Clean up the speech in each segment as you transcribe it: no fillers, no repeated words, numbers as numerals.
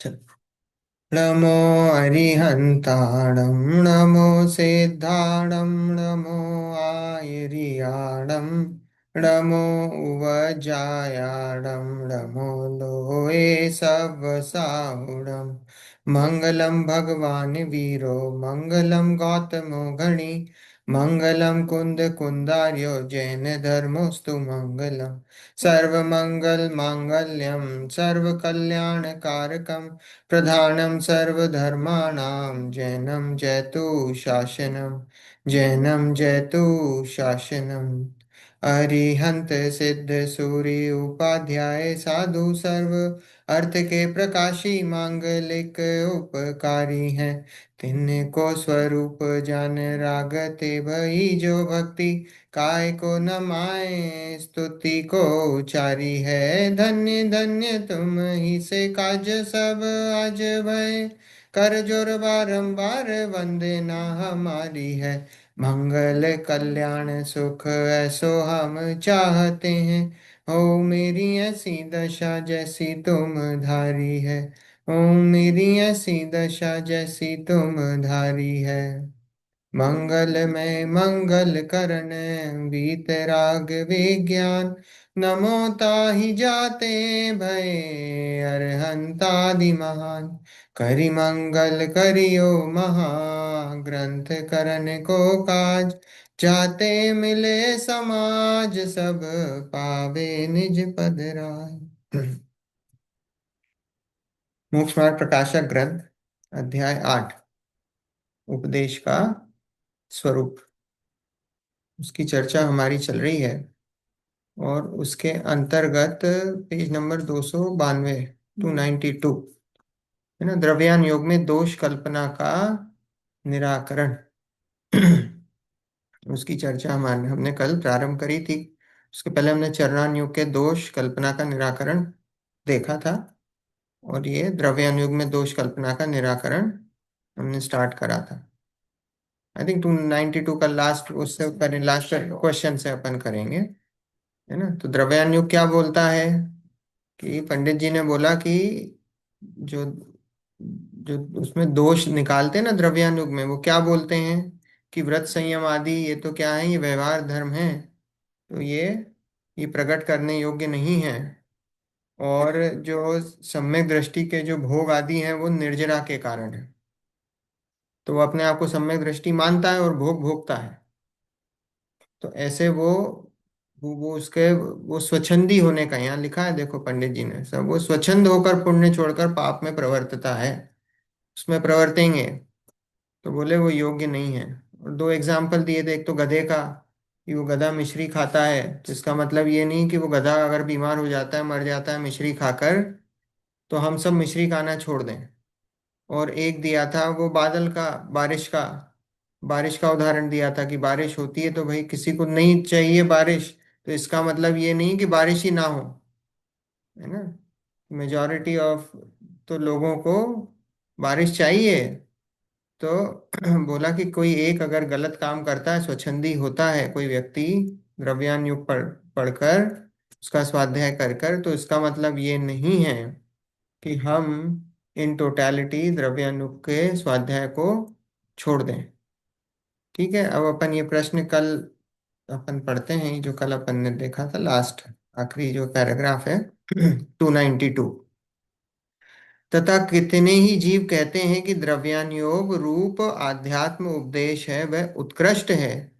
चल। नमो अरिहन्ताणं नमो सिद्धाणं नमो आयर्याणं नमो उवजायाणं नमो लोये सवसाहुणं मङ्गलं भगवान् वीरो मङ्गलं गौतमो गणी मङ्गलं कुन्दकुन्दार्यो जैन धर्मोऽस्तु मङ्गलम् सर्वमङ्गलमाङ्गल्यं सर्वकल्याणकारकं प्रधानं सर्वधर्माणां जैनं जयतु शासनम् अरिहंत सिद्ध सूर्य उपाध्याय साधु सर्व अर्थ के प्रकाशी मांगलिक उपकारी हैं तिनको स्वरूप जान रागते भई जो भक्ति काय को न माए स्तुति को उचारी है धन्य धन्य तुम ही से काज सब आज भय कर जोर बारंबार वंदना हमारी है मंगल कल्याण सुख ऐसो हम चाहते हैं ओ मेरी ऐसी दशा जैसी तुम धारी है ओ मेरी ऐसी दशा जैसी तुम धारी है मंगल में मंगल करण वीतराग विज्ञान नमो ताहि जाते भय अरहंतादि महान करि मंगल करियो महाग्रंथ करण को काज जाते मिले समाज सब पावे निज पद राय। मोक्ष मार्ग प्रकाशक ग्रंथ अध्याय 8 उपदेश का स्वरूप, उसकी चर्चा हमारी चल रही है। और उसके अंतर्गत पेज नंबर 292, 292 है ना, द्रव्यान योग में दोष कल्पना का निराकरण। उसकी चर्चा हमारे हमने कल प्रारंभ करी थी। उसके पहले हमने चरणान योग के दोष कल्पना का निराकरण देखा था, और ये द्रव्यान योग में दोष कल्पना का निराकरण हमने स्टार्ट करा था। आई थिंक 292 का लास्ट, उससे लास्ट क्वेश्चन से अपन करेंगे, है ना। तो द्रव्यान योग क्या बोलता है कि पंडित जी ने बोला कि जो जो उसमें दोष निकालते हैं ना द्रव्यान युग में, वो क्या बोलते हैं कि व्रत संयम आदि ये तो क्या है, ये व्यवहार धर्म है, तो ये प्रकट करने योग्य नहीं है। और जो सम्यक दृष्टि के जो भोग आदि हैं वो निर्जरा के कारण है। तो वो अपने आप को सम्यक दृष्टि मानता है और भोग भोगता है। तो ऐसे वो उसके वो स्वच्छंदी होने का यहाँ लिखा है, देखो पंडित जी ने सब, वो स्वच्छंद होकर पुण्य छोड़कर पाप में प्रवर्तता है, उसमें प्रवर्तेंगे। तो बोले वो योग्य नहीं है। और दो एग्जाम्पल दिए थे, एक तो गधे का, कि वो गधा मिश्री खाता है, तो इसका मतलब ये नहीं कि वो गधा अगर बीमार हो जाता है, मर जाता है मिश्री खाकर, तो हम सब मिश्री खाना छोड़ दें। और एक दिया था वो बादल का, बारिश का उदाहरण दिया था कि बारिश होती है तो भाई किसी को नहीं चाहिए बारिश, तो इसका मतलब ये नहीं कि बारिश ही ना हो, है ना। मेजॉरिटी ऑफ तो लोगों को बारिश चाहिए। तो बोला कि कोई एक अगर गलत काम करता है, स्वच्छंदी होता है कोई व्यक्ति द्रव्यान युग पढ़कर, उसका स्वाध्याय कर कर, तो इसका मतलब ये नहीं है कि हम इन टोटलिटी द्रव्यान युग के स्वाध्याय को छोड़ दें। ठीक है, अब अपन ये प्रश्न कल अपन पढ़ते हैं, जो कल अपन ने देखा था, लास्ट आखिरी जो पैराग्राफ है 292। तथा कितने ही जीव कहते हैं कि द्रव्यान योग रूप आध्यात्म उपदेश है वह उत्कृष्ट है,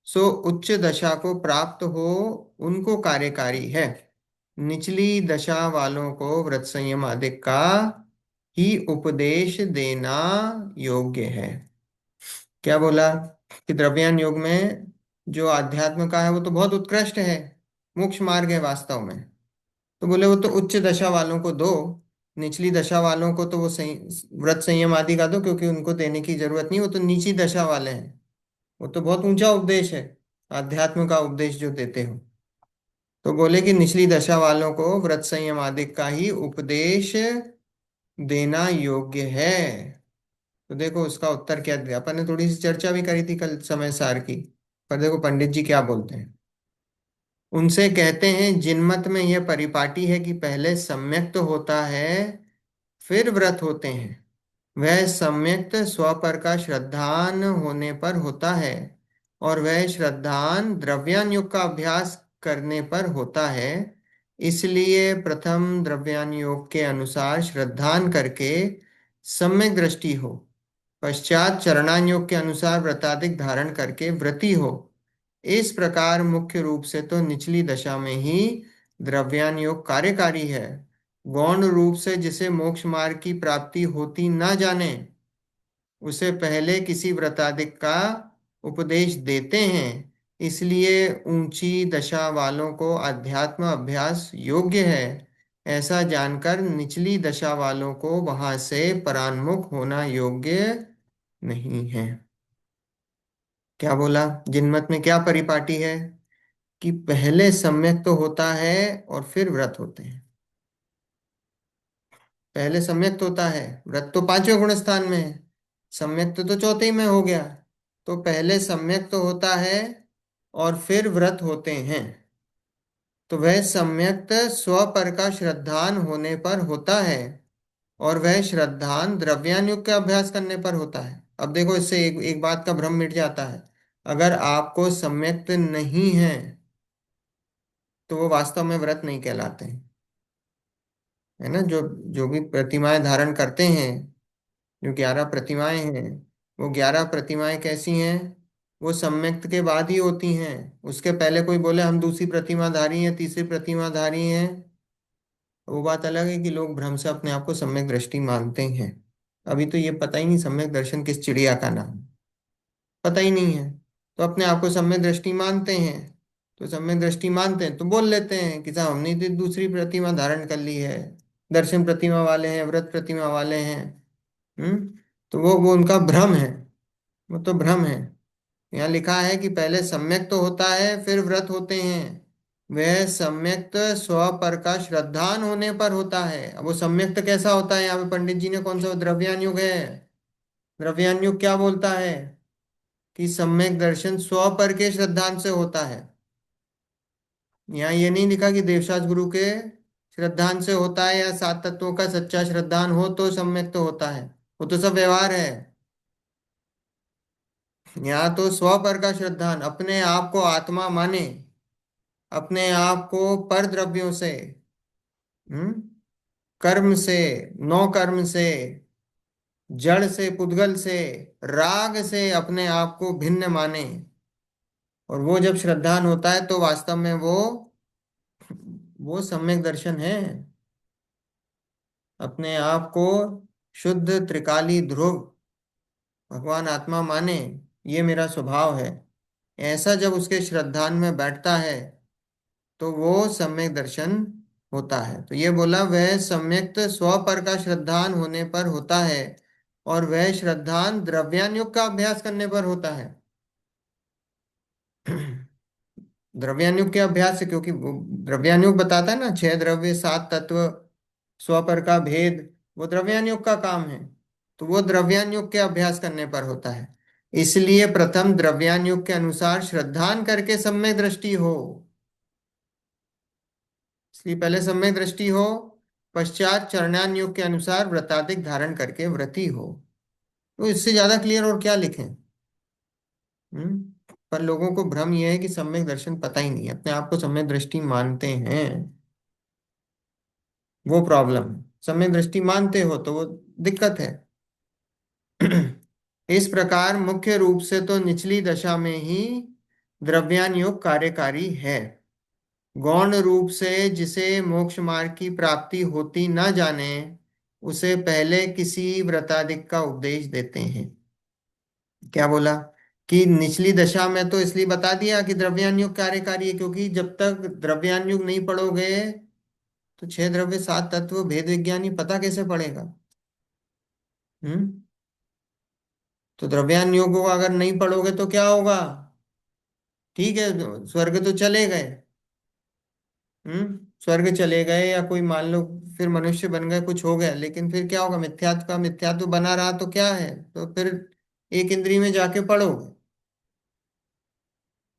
सो उच्च दशा को प्राप्त हो उनको कार्यकारी है, निचली दशा वालों को व्रत संयम आदि का ही उपदेश देना योग्य है। क्या बोला कि द्रव्यान योग में जो अध्यात्म का है वो तो बहुत उत्कृष्ट है, मोक्ष मार्ग है वास्तव में। तो बोले वो तो उच्च दशा वालों को दो, निचली दशा वालों को तो वो व्रत संयम आदि का दो, क्योंकि उनको देने की जरूरत नहीं, वो तो नीची दशा वाले हैं। वो तो बहुत ऊंचा उपदेश है, अध्यात्म का उपदेश जो देते हो। तो बोले कि निचली दशा वालों को व्रत संयम आदि का ही उपदेश देना योग्य है। तो देखो उसका उत्तर क्या दिया, अपन ने थोड़ी सी चर्चा भी करी थी कल समय सार की। पर देखो पंडित जी क्या बोलते हैं। उनसे कहते हैं जिन मत में यह परिपाटी है कि पहले सम्यक तो होता है, फिर व्रत होते हैं, वह सम्यक्त स्वपर का श्रद्धान होने पर होता है, और वह श्रद्धान द्रव्यान योग का अभ्यास करने पर होता है। इसलिए प्रथम द्रव्यान योग के अनुसार श्रद्धान करके सम्यक दृष्टि हो, पश्चात चरणान योग के अनुसार व्रताधिक धारण करके व्रति हो। इस प्रकार मुख्य रूप से तो निचली दशा में ही द्रव्यान योग कार्यकारी है। गौण रूप से जिसे मोक्ष मार्ग की प्राप्ति होती ना जाने, उसे पहले किसी व्रताधिक का उपदेश देते हैं। इसलिए ऊंची दशा वालों को अध्यात्म अभ्यास योग्य है, ऐसा जानकर निचली दशा वालों को वहां से परान्मुख होना योग्य नहीं है। क्या बोला? जिनमत में क्या परिपाटी है कि पहले सम्यक तो होता है और फिर व्रत होते हैं। पहले सम्यक तो होता है, व्रत तो पांचवें गुण स्थान में है, सम्यक तो चौथे ही में हो गया। तो पहले सम्यक तो होता है और फिर व्रत होते हैं। तो वह सम्यक स्वपर का श्रद्धान होने पर होता है, और वह श्रद्धान द्रव्यानुग का अभ्यास करने पर होता है। अब देखो, इससे एक बात का भ्रम मिट जाता है। अगर आपको सम्यक्त नहीं है तो वो वास्तव में व्रत नहीं कहलाते हैं, है ना। जो जो भी प्रतिमाएं धारण करते हैं, जो 11 प्रतिमाएं हैं, वो 11 प्रतिमाएं कैसी हैं? वो सम्यक्त के बाद ही होती हैं। उसके पहले कोई बोले हम दूसरी प्रतिमाधारी हैं, तीसरी प्रतिमाधारी हैं, वो बात अलग है कि लोग भ्रम से अपने आप को सम्यक दृष्टि मानते हैं। अभी तो ये पता ही नहीं सम्यक दर्शन किस चिड़िया का नाम है, पता ही नहीं है। तो अपने आप को सम्यक दृष्टि मानते हैं। तो सम्यक दृष्टि मानते हैं तो बोल लेते हैं कि साहब हमने तो दूसरी प्रतिमा धारण कर ली है, दर्शन प्रतिमा वाले हैं, व्रत प्रतिमा वाले हैं। हम्म। तो वो उनका भ्रम है, वो तो भ्रम है। यहाँ लिखा है कि पहले सम्यक तो होता है फिर व्रत होते हैं। वह सम्यक्त स्वपर का श्रद्धान होने पर होता है। अब वो सम्यक्त कैसा होता है? यहाँ पे पंडित जी ने कौन सा द्रव्यान युग है? द्रव्यान युग क्या बोलता है कि सम्यक दर्शन स्वपर के श्रद्धान से होता है। यहाँ ये नहीं लिखा कि देवशास्त्र गुरु के श्रद्धान से होता है या सात तत्वों का सच्चा श्रद्धान हो तो सम्यक तो होता है। वो तो सब व्यवहार है। यहाँ तो स्वपर का श्रद्धान, अपने आप को आत्मा माने, अपने आप को पर द्रव्यों से, हम्म, कर्म से, नौ कर्म से, जड़ से, पुद्गल से, राग से अपने आप को भिन्न माने। और वो जब श्रद्धान होता है तो वास्तव में वो सम्यक दर्शन है। अपने आप को शुद्ध त्रिकाली ध्रुव भगवान आत्मा माने, ये मेरा स्वभाव है, ऐसा जब उसके श्रद्धान में बैठता है तो वो सम्यक दर्शन होता है। तो ये बोला वह सम्यक्त स्वपर का श्रद्धान होने पर होता है, और वह श्रद्धान द्रव्यानुग का अभ्यास करने पर होता है। द्रव्यानुग के अभ्यास से, क्योंकि वो द्रव्यानुग बताता है ना, छह द्रव्य सात तत्व स्वपर का भेद, वो द्रव्यानुग का काम है। तो वो द्रव्यानुग के अभ्यास करने पर होता है। इसलिए प्रथम द्रव्यानुग के अनुसार श्रद्धान करके सम्यक दृष्टि हो। इसलिए पहले सम्यक दृष्टि हो, पश्चात चरणान योग के अनुसार व्रताधिक धारण करके व्रती हो। तो इससे ज्यादा क्लियर और क्या लिखें। पर लोगों को भ्रम यह है कि सम्यक दर्शन पता ही नहीं है, अपने आप को सम्यक दृष्टि मानते हैं, वो प्रॉब्लम है। सम्यक दृष्टि मानते हो तो वो दिक्कत है। इस प्रकार मुख्य रूप से तो निचली दशा में ही द्रव्यान योग कार्यकारी है। गौण रूप से जिसे मोक्ष मार्ग की प्राप्ति होती न जाने, उसे पहले किसी व्रताधिक का उपदेश देते हैं। क्या बोला? कि निचली दशा में तो इसलिए बता दिया कि द्रव्यान योग कार्यकारी है, क्योंकि जब तक द्रव्यान योग नहीं पढ़ोगे तो छह द्रव्य सात तत्व भेद विज्ञानी पता कैसे पड़ेगा। हम्म। तो द्रव्यान योग को अगर नहीं पढ़ोगे तो क्या होगा? ठीक है, स्वर्ग तो चले गए, स्वर्ग चले गए, या कोई मान लो फिर मनुष्य बन गए, कुछ हो गया, लेकिन फिर क्या होगा? मिथ्यात्व का मिथ्यात्व बना रहा तो क्या है? तो फिर एक इंद्रिय में जाके पढ़ोगे।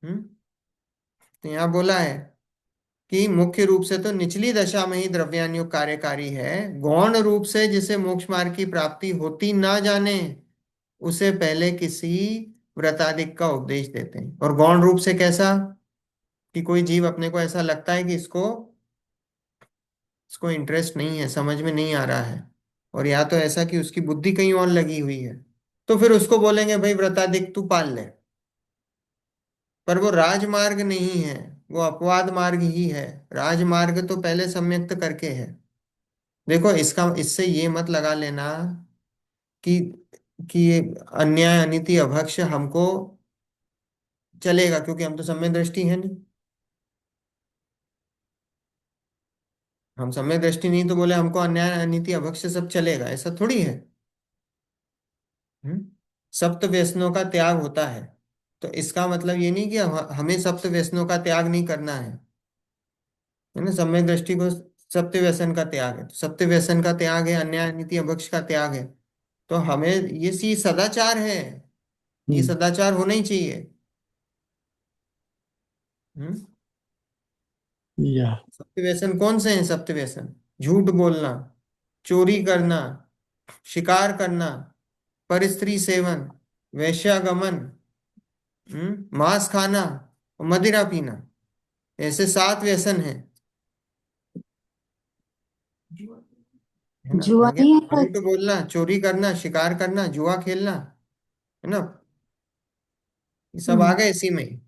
हम्म। तो यहाँ बोला है कि मुख्य रूप से तो निचली दशा में ही द्रव्यानुयोग कार्यकारी है, गौण रूप से जिसे मोक्ष मार्ग की प्राप्ति होती ना जाने उसे पहले किसी व्रताधिक का उपदेश देते हैं। और गौण रूप से कैसा? कि कोई जीव अपने को ऐसा लगता है कि इसको इसको इंटरेस्ट नहीं है, समझ में नहीं आ रहा है, और या तो ऐसा कि उसकी बुद्धि कहीं और लगी हुई है, तो फिर उसको बोलेंगे भाई व्रताधिक तू पाल ले। पर वो राजमार्ग नहीं है, वो अपवाद मार्ग ही है। राजमार्ग तो पहले सम्यक्त करके है। देखो, इसका इससे ये मत लगा लेना कि ये अन्याय अनिति अभक्ष हमको चलेगा, क्योंकि हम तो सम्यक दृष्टि है नहीं। हम सम्यक दृष्टि नहीं तो बोले हमको अन्याय अनिति अभक्ष सब चलेगा, ऐसा थोड़ी है। हम्म? सप्त व्यसनों का त्याग होता है, तो इसका मतलब ये नहीं कि हमें सप्त व्यसनों का त्याग नहीं करना है ना। सम्यक दृष्टि को सप्त व्यसन का त्याग है, तो सप्त व्यसन का त्याग है, अन्याय नीति अभक्ष का त्याग है। तो हमें ये सी सदाचार है, ये हम्म। सदाचार होना ही चाहिए। हम्म? या। सप्त व्यसन कौन से हैं? सप्त व्यसन: झूठ बोलना, चोरी करना, शिकार करना, परस्त्री सेवन, वेश्यागमन, मांस खाना और मदिरा पीना, ऐसे 7 व्यसन हैं। है ना? जुआ आगे नहीं है झूठ कोई? बोलना, चोरी करना, शिकार करना, जुआ खेलना, है ना, ये सब आ हम्म। गए इसी में ही।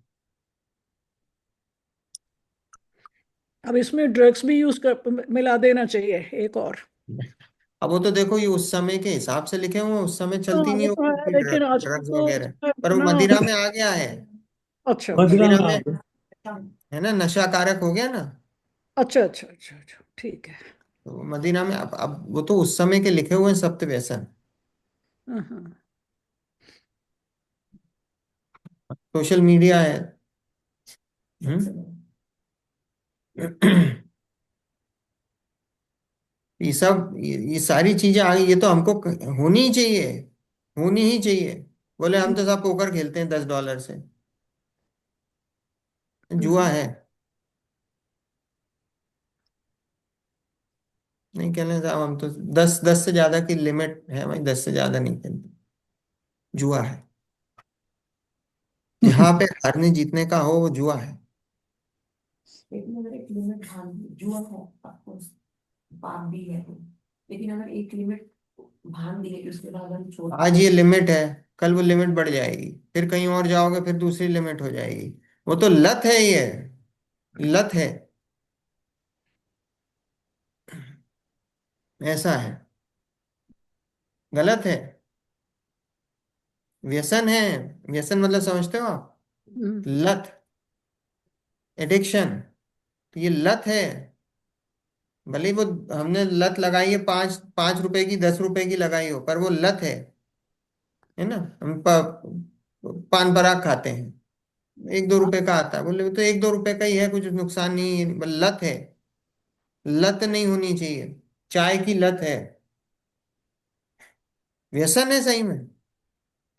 अब इसमें ड्रग्स भी यूज कर मिला देना चाहिए एक और। अब वो तो देखो, ये उस समय के हिसाब से लिखे हुए हैं, उस समय हाँ चलती नहीं वो तो है, होगी लेकिन आजकल ड्रग्स तो वगैरह। इसमें पर वो ना। मदिरा में आ गया है। अच्छा अच्छा। मदिरा मदिरा में आ में, गए। है ना, नशा कारक हो गया ना। अच्छा अच्छा अच्छा अच्छा, ठीक है। तो वो मदिरा में अब वो तो उस समय के लिखे हुए हैं सप्त व्यसन। हाँ हाँ। सोशल मीडिया है। हम्म? ये सब, ये सारी चीजें आ गई, ये तो हमको होनी ही चाहिए, होनी ही चाहिए। बोले हम तो सब पोकर खेलते हैं $10 से, जुआ हम्म। है। नहीं कहने साहब, हम तो 10 से ज्यादा की लिमिट है भाई, 10 से ज्यादा नहीं खेलते। जुआ है, जहां पे हारने जीतने का हो वो जुआ है। लेकिन अगर एक लिमिट भान जुआ है आपको, पाप भी है वो। लेकिन अगर एक लिमिट भान दी है कि उसके बाद हम छोड़ आज ये लिमिट है, कल वो लिमिट बढ़ जाएगी, फिर कहीं और जाओगे फिर दूसरी लिमिट हो जाएगी। वो तो लत है, ये लत है, ऐसा है, गलत है, व्यसन है। व्यसन मतलब समझते हो आप? हम्म। लत, एडिक्शन, तो ये लत है। भले ही वो हमने लत लगाई है, 5 5 रुपए की, 10 रुपए की लगाई हो, पर वो लत है ना। हम पान पराग खाते हैं, 1 2 रुपए का आता है, बोले तो 1 2 रुपए का ही है, कुछ नुकसान नहीं है, लत है। लत नहीं होनी चाहिए। चाय की लत है, व्यसन है सही में।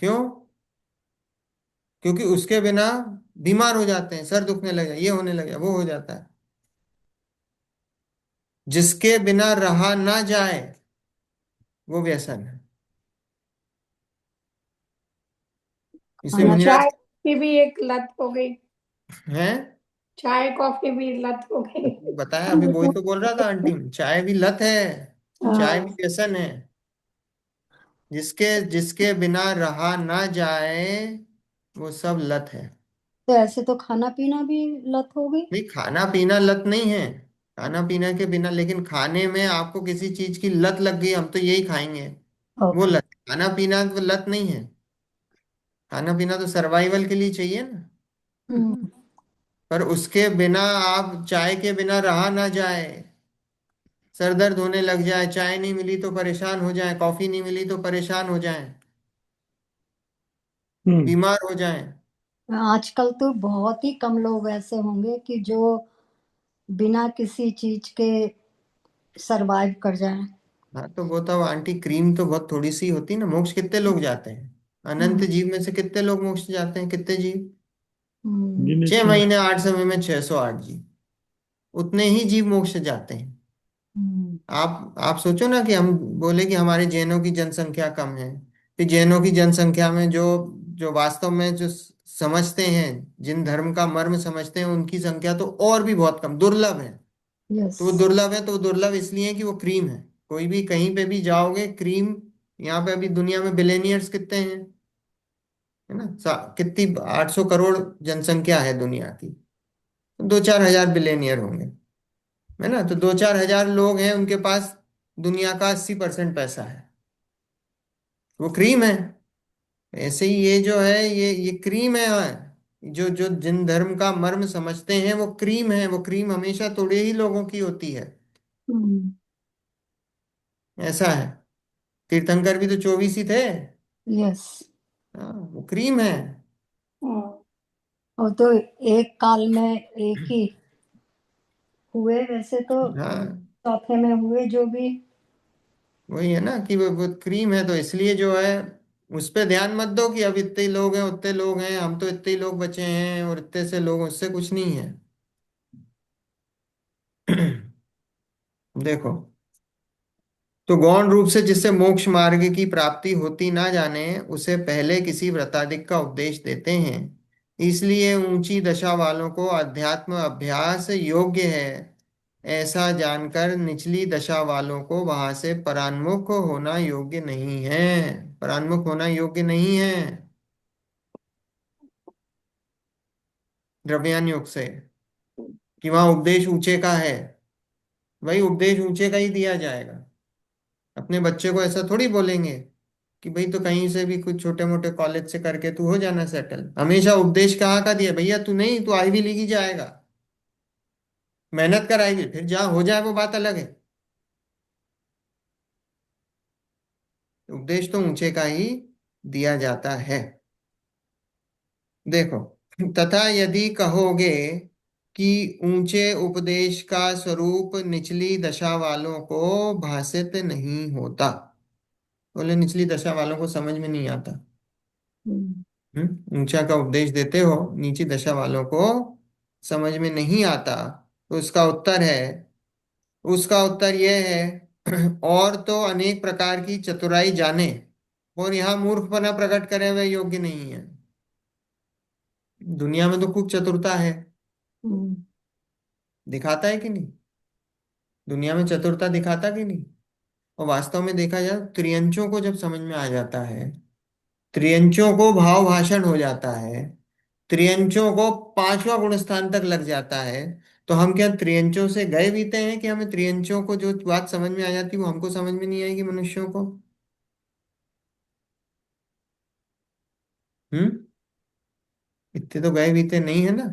क्यों? क्योंकि उसके बिना बीमार हो जाते हैं, सर दुखने लगे, ये होने लगे, वो हो जाता है। जिसके बिना रहा ना जाए वो व्यसन है। इसे खाना चाय मुनिराज की भी एक लत हो गई। है। चाय कॉफी भी लत हो गई। बताया अभी, वही तो बोल रहा था आंटी, चाय भी लत है, चाय भी हाँ। व्यसन है। जिसके जिसके बिना रहा ना जाए वो सब लत है। तो ऐसे तो खाना पीना भी लत हो गई। नहीं, खाना पीना लत नहीं है, खाना पीना के बिना, लेकिन खाने में आपको किसी चीज की लत लग गई, हम तो यही खाएंगे, वो ओके। लत। खाना पीना तो लत नहीं है। खाना पीना तो सर्वाइवल के लिए चाहिए ना। हम्म। पर उसके बिना, आप चाय के बिना रहा ना जाए, सर दर्द होने लग जाए, चाय नहीं मिली तो परेशान हो जाए, कॉफी नहीं मिली तो परेशान हो जाए, हम्म। बीमार हो जाए। आजकल तो बहुत ही कम लोग ऐसे होंगे कि जो बिना किसी चीज के सरवाइव कर जाएं। हाँ, तो वो तो आंटी, क्रीम तो बहुत थोड़ी सी होती है ना। मोक्ष कितने लोग जाते हैं? अनंत हम्म। जीव में से कितने लोग मोक्ष जाते हैं? कितने जीव? हम्म। गिने 6 चुने। महीने 8 समय में 608 जीव। उतने ही जीव मोक्ष जाते हैं। हम्म, आप सोचो ना कि हम बोले कि हमारे जैनों की जनसंख्या कम है, फिर जैनों की जनसंख्या में जो जो वास्तव में जो समझते हैं, जिन धर्म का मर्म समझते हैं, उनकी संख्या तो और भी बहुत कम, दुर्लभ है। यस। तो वो दुर्लभ है, तो वो दुर्लभ इसलिए है कि वो क्रीम है। कोई भी कहीं पे भी जाओगे, क्रीम। यहाँ पे अभी दुनिया में बिलेनियर्स कितने हैं, है ना? कितनी 800 करोड़ जनसंख्या है दुनिया की। तो 2-4 हजार बिलेनियर होंगे, है ना? तो 2-4 हजार लोग हैं, उनके पास दुनिया का 80% पैसा है। वो क्रीम है। ऐसे ही ये जो है, ये क्रीम है। जो जो जिन धर्म का मर्म समझते हैं वो क्रीम है। वो क्रीम हमेशा थोड़े ही लोगों की होती है। हम्म, ऐसा है। तीर्थंकर भी तो 24 ही थे। यस। हाँ, वो क्रीम है। और तो एक काल में एक ही हुए, वैसे तो हाँ, चौथे में हुए जो भी। वही है ना कि वो क्रीम है, तो इसलिए जो है, उस पे ध्यान मत दो कि अब इतने लोग हैं, उतने लोग हैं, हम तो इतने ही लोग बचे हैं और इतने से लोग, उससे कुछ नहीं है। देखो, तो गौण रूप से जिससे मोक्ष मार्ग की प्राप्ति होती ना जाने, उसे पहले किसी व्रताधिक का उपदेश देते हैं। इसलिए ऊंची दशा वालों को अध्यात्म अभ्यास योग्य है, ऐसा जानकर निचली दशा वालों को वहां से परान्मुख होना योग्य नहीं है। परान्मुख होना योग्य नहीं है द्रव्यान योग से, कि वहां उपदेश ऊंचे का है। वही उपदेश ऊंचे का ही दिया जाएगा। अपने बच्चे को ऐसा थोड़ी बोलेंगे कि भाई तो कहीं से भी कुछ छोटे मोटे कॉलेज से करके तू हो जाना सेटल। हमेशा उपदेश कहाँ का दिया, भैया तू नहीं, तू आईवी लीग ही जाएगा, मेहनत कर आईवी, फिर जहाँ हो जाए वो बात अलग है। उपदेश तो ऊंचे का ही दिया जाता है। देखो, तथा यदि कहोगे कि ऊंचे उपदेश का स्वरूप निचली दशा वालों को भाषित नहीं होता, बोले निचली दशा वालों को समझ में नहीं आता। हम्म, ऊंचा का उपदेश देते हो, नीची दशा वालों को समझ में नहीं आता। तो उसका उत्तर यह है, और तो अनेक प्रकार की चतुराई जाने और यहाँ मूर्खपना प्रकट करे वह योग्य नहीं है। दुनिया में तो खूब चतुरता है, हम्म, दिखाता है कि नहीं? दुनिया में चतुरता दिखाता कि नहीं? और वास्तव में देखा जाए, त्रियंचों को जब समझ में आ जाता है, त्रियंचों को भाव भाषण हो जाता है, त्रियंचों को पांचवा गुण स्थान तक लग जाता है, तो हम क्या त्रियंचों से गए बीते हैं कि हमें त्रियंचों को जो बात समझ में आ जाती है वो हमको समझ में नहीं आएगी, मनुष्यों को? हम्म। इतने तो गए बीते नहीं है ना।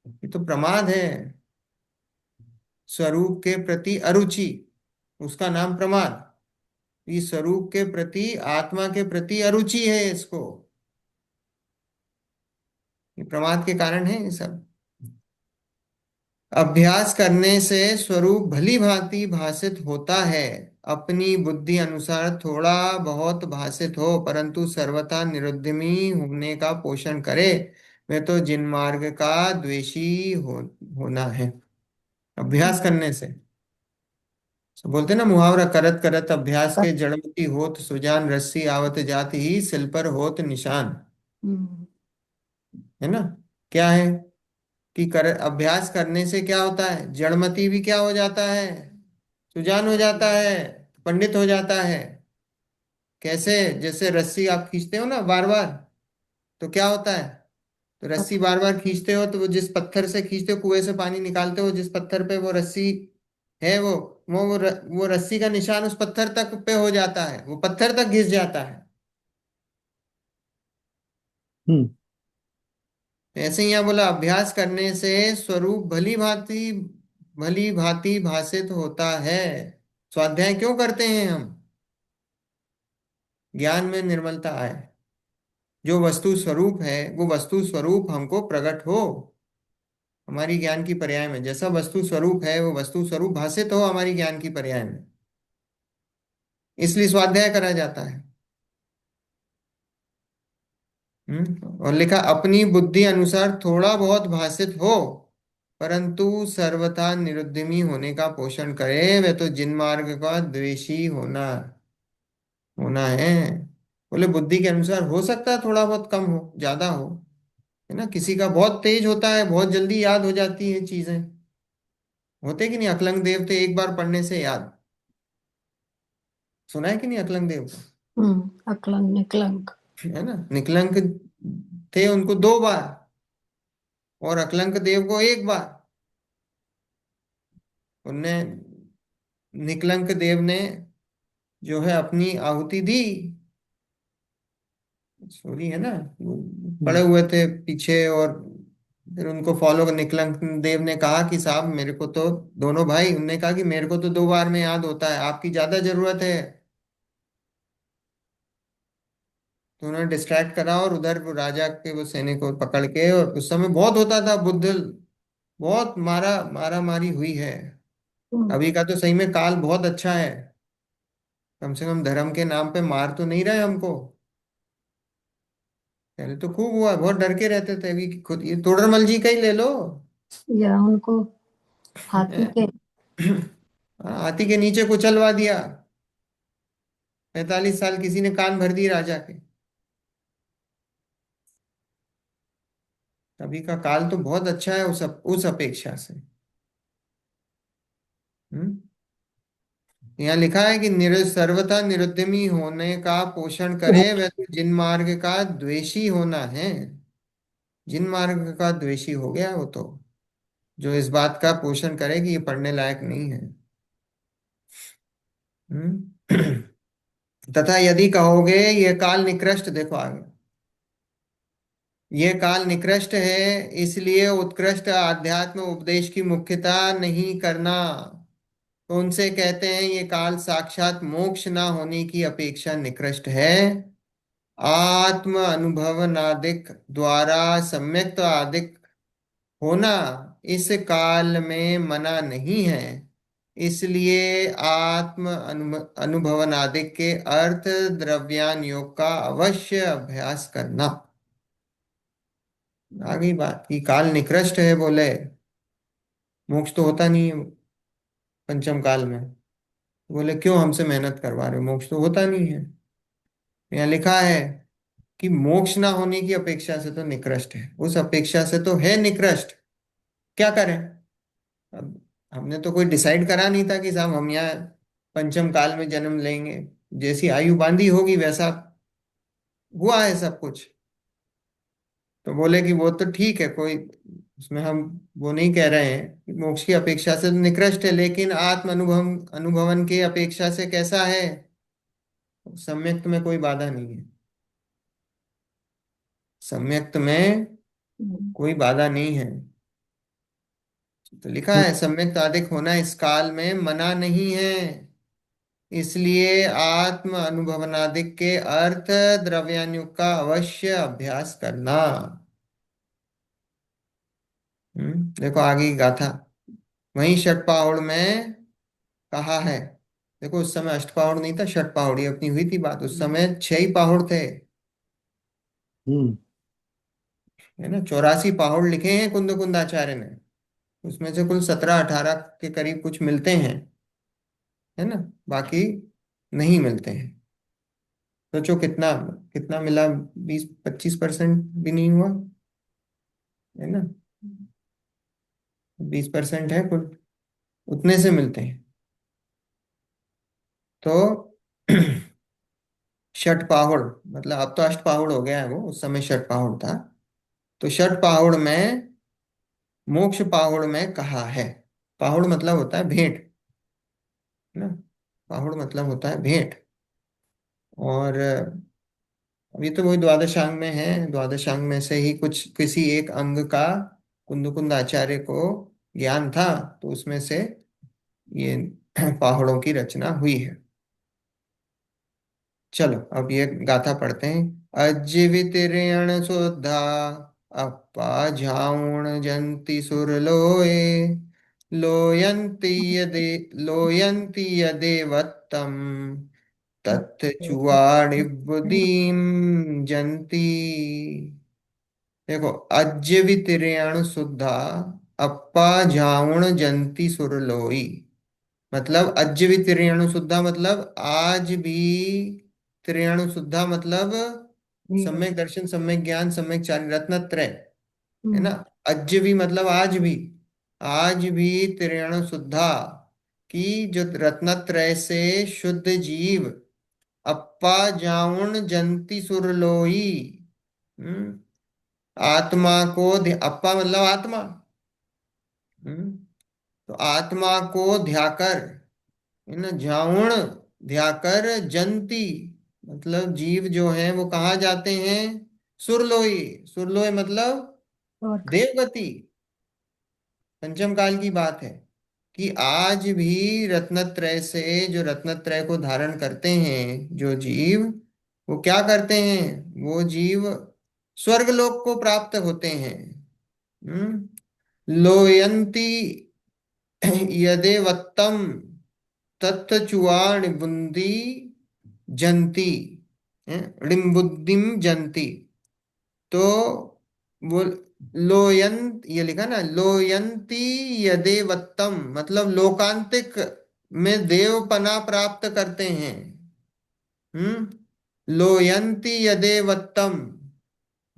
ये तो प्रमाद है। स्वरूप के प्रति अरुचि, उसका नाम प्रमाद। इस स्वरूप के प्रति, आत्मा के प्रति अरुचि है इसको। ये प्रमाद के कारण है ये सब। अभ्यास करने से स्वरूप भली भांति भाषित होता है। अपनी बुद्धि अनुसार थोड़ा बहुत भाषित हो, परंतु सर्वथा निरुद्यमी होने का पोषण करे, वे तो जिन मार्ग का द्वेषी होना है। अभ्यास करने से, तो बोलते ना मुहावरा, करत करत अभ्यास के जड़मति होत सुजान, रस्सी आवत जात ही सिल पर होत निशान। हम्म, है ना? क्या है कि अभ्यास करने से क्या होता है, जड़मति भी क्या हो जाता है, सुजान हो जाता है, पंडित हो जाता है। कैसे? जैसे रस्सी आप खींचते हो ना बार बार, तो क्या होता है, तो रस्सी बार बार खींचते हो तो वो जिस पत्थर से खींचते हो, कुएं से पानी निकालते हो, जिस पत्थर पे वो रस्सी है, वो रस्सी का निशान उस पत्थर तक पे हो जाता है, वो पत्थर तक घिस जाता है। हम्म। ऐसे ही यहाँ बोला, अभ्यास करने से स्वरूप भली भांति भाषित होता है। स्वाध्याय क्यों करते हैं हम? ज्ञान में निर्मलता आए, जो वस्तु स्वरूप है वो वस्तु स्वरूप हमको प्रकट हो हमारी ज्ञान की पर्याय में। जैसा वस्तु स्वरूप है वो वस्तु स्वरूप भाषित हो हमारी ज्ञान की पर्याय में, इसलिए स्वाध्याय करा जाता है। और लिखा, अपनी बुद्धि अनुसार थोड़ा बहुत भाषित हो, परंतु सर्वथा निरुद्यमी होने का पोषण करे, वह तो जिन मार्ग का द्वेषी होना होना है। बोले बुद्धि के अनुसार हो सकता है थोड़ा बहुत कम हो, ज्यादा हो, है ना। किसी का बहुत तेज होता है, बहुत जल्दी याद हो जाती हैं चीजें, होते कि नहीं। अकलंग देव थे, एक बार पढ़ने से याद। सुना है कि नहीं अकलंग देव को? अकलंग निकलंग। है ना, निकलंक थे उनको 2 बार, और अकलंक देव को 1 बार। उनने, निकलंक देव ने जो है अपनी आहुति दी। सॉरी, है ना, वो पड़े हुए थे पीछे, और फिर उनको फॉलो कर निकलंक देव ने कहा कि साहब मेरे को तो, दोनों भाई, उनने कहा कि मेरे को तो 2 बार में याद होता है, आपकी ज्यादा जरूरत है। तो उन्होंने डिस्ट्रैक्ट करा, और उधर वो राजा के वो सैनिक को पकड़ के, और उस समय बहुत होता था बुद्ध, बहुत मारा मारा मारी हुई है। हम्म, अभी का तो सही में काल बहुत अच्छा है, कम से कम धर्म के नाम पे मार तो नहीं रहे हमको। पहले तो खूब हुआ, बहुत डर के रहते थे। अभी खुद ये तोडरमल जी का ही ले लो। या उनको हाथी हैं? के। हाथी के नीचे कुचलवा दिया, 45 साल किसी ने कान भर दिए राजा के। अभी का काल तो बहुत अच्छा है उस अपेक्षा से। हम्म। यहाँ लिखा है कि सर्वथा निरुद्यमी होने का पोषण करे, वह तो जिन मार्ग का द्वेषी होना है। जिन मार्ग का द्वेषी हो गया वो तो, जो इस बात का पोषण करे कि ये पढ़ने लायक नहीं है। हम्म। तथा यदि कहोगे ये काल निकृष्ट, देखो आगे, ये काल निकृष्ट है, इसलिए उत्कृष्ट आध्यात्म उपदेश की मुख्यता नहीं करना, तो उनसे कहते हैं ये काल साक्षात मोक्ष ना होने की अपेक्षा निकृष्ट है। आत्म अनुभव नादिक द्वारा सम्यक्त आदिक होना इस काल में मना नहीं है। इसलिए अनुभवनादिक के अर्थ द्रव्यान योग का अवश्य अभ्यास करना। आ गई बात कि काल निकृष्ट है, बोले मोक्ष तो होता नहीं है पंचम काल में। बोले क्यों हमसे मेहनत करवा रहे हो, मोक्ष तो होता नहीं है। यहाँ लिखा है कि मोक्ष ना होने की अपेक्षा से तो निकृष्ट है, उस अपेक्षा से तो है निकृष्ट। क्या करें अब? हमने तो कोई डिसाइड करा नहीं था कि साहब हम यहाँ पंचम काल में जन्म लेंगे। जैसी आयु बांधी होगी वैसा हुआ है सब कुछ। तो बोले कि वो तो ठीक है, कोई उसमें हम वो नहीं कह रहे हैं कि मोक्ष की अपेक्षा से तो निकृष्ट है, लेकिन आत्म अनुभवन की अपेक्षा से कैसा है? सम्यक्त में कोई बाधा नहीं है, सम्यक्त में कोई बाधा नहीं है। तो लिखा है सम्यक्त आदिक होना इस काल में मना नहीं है। इसलिए आत्म अनुभवनादिक के अर्थ द्रव्यानुग का अवश्य अभ्यास करना। देखो आगे की गाथा, वहीं षटपाहुड़ में कहा है। देखो उस समय अष्टपाहुड़ नहीं था, षटपाहुड़ ही अपनी हुई थी बात। उस समय 6 ही पहाड़ थे, हम्म। है ना। 84 पहाड़ लिखे हैं कुंद कुंदाचार्य ने, उसमें से कुल 17-18 के करीब कुछ मिलते हैं, है ना, बाकी नहीं मिलते हैं। सोचो कितना कितना मिला, 20-25% भी नहीं हुआ, है ना। 20% है कुल, उतने से मिलते हैं। तो षटपाहुड़ मतलब अब तो अष्टपाहुड़ हो गया है, वो उस समय षटपाहुड़ था। तो षटपाहुड़ में, मोक्ष पाहुड़ में कहा है। पाहुड़ मतलब होता है भेंट, है ना। पाहुड़ मतलब होता है भेंट। और अभी तो वही द्वादशांग में है, द्वादशांग में से ही कुछ किसी एक अंग का कुंद आचार्य को ज्ञान था, तो उसमें से ये पहाड़ों की रचना हुई है। चलो अब ये गाथा पढ़ते हैं। अजीवित ऋण सुधा अपा झाउण जंती सुर लोए, लोयंती यदेवत्तम तत् चुवाणिबुदीम जंती। देखो अज्जीवित ऋण शुद्धा अप्पा जाउण जंती सुरलोई, मतलब अज्य भी त्रियाणु शुद्धा, मतलब आज भी त्रियाणु शुद्धा, मतलब जीव। सम्यक दर्शन, सम्यक ज्ञान, सम्यक चारि, रत्नत्रय, है ना। हम्म। अज्य भी मतलब आज भी त्रियाणु शुद्धा की जो रत्नत्रय से शुद्ध जीव, अप्पा जाउण जंती सुरलोई। हम्म, आत्मा को अप्पा मतलब आत्मा। हम्म, तो आत्मा को ध्याकर, है ना, जाउण ध्याकर, जंती मतलब जीव जो हैं वो कहाँ जाते हैं, सुरलोई। सुरलोई मतलब स्वर्ग। देवगति। पंचम काल की बात है कि आज भी रत्नत्रय से, जो रत्नत्रय को धारण करते हैं जो जीव, वो क्या करते हैं, वो जीव स्वर्गलोक को प्राप्त होते हैं। लोयंती यदेवत्तम तत्चुआण बुंदी जंती, ऋमबुद्धिम जंती। तो वो लोयंत, ये लिखा ना, लोयंती यदेवत्तम मतलब लोकांतिक में देवपना प्राप्त करते हैं। लोयंती यदेवत्तम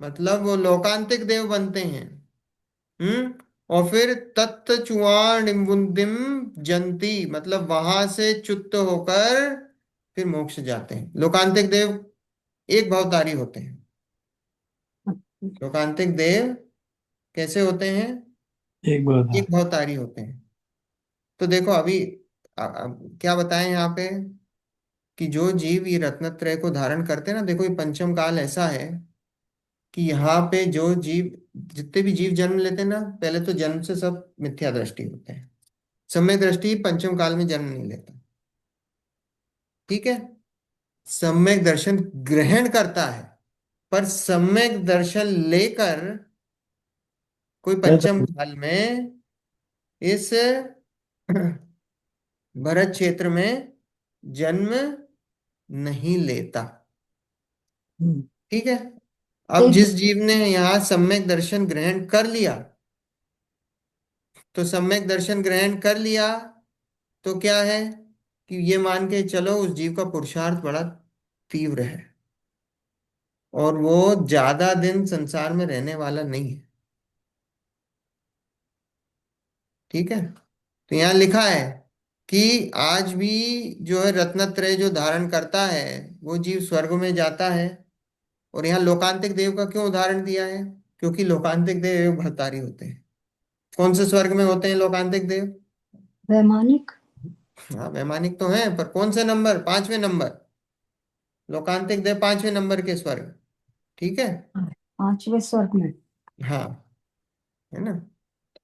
मतलब वो लोकांतिक देव बनते हैं। और फिर तत्चुआण निम्बुंदिम जंती मतलब वहां से च्युत होकर फिर मोक्ष जाते हैं। लोकांतिक देव एक भवतारी होते हैं। लोकांतिक देव कैसे होते हैं, एक बात है। एक भवतारी होते हैं। तो देखो अभी क्या बताएं यहाँ पे कि जो जीव ये रत्नत्रय को धारण करते हैं ना, देखो ये पंचम काल ऐसा है कि यहाँ पे जो जीव, जितने भी जीव जन्म लेते हैं ना, पहले तो जन्म से सब मिथ्या दृष्टि होते हैं। सम्यक दृष्टि पंचम काल में जन्म नहीं लेता, ठीक है। सम्यक दर्शन ग्रहण करता है, पर सम्यक दर्शन लेकर कोई कैसा? पंचम काल में इस भरत क्षेत्र में जन्म नहीं लेता, हम्म, ठीक है। अब एक। जिस जीव ने यहाँ सम्यक दर्शन ग्रहण कर लिया, तो सम्यक दर्शन ग्रहण कर लिया तो क्या है कि ये मान के चलो उस जीव का पुरुषार्थ बड़ा तीव्र है और वो ज्यादा दिन संसार में रहने वाला नहीं है, ठीक है। तो यहाँ लिखा है कि आज भी जो है रत्नत्रय जो धारण करता है वो जीव स्वर्ग में जाता है। और यहाँ लोकांतिक देव का क्यों उदाहरण दिया है, क्योंकि लोकांतिक देव भवतारी होते हैं। कौन से स्वर्ग में होते हैं लोकांतिक देव? वैमानिक। हाँ वैमानिक तो हैं, पर कौन से नंबर, पांचवें नंबर। लोकांतिक देव पांचवें नंबर के स्वर्ग, ठीक है। पांचवें स्वर्ग में। हाँ, है ना,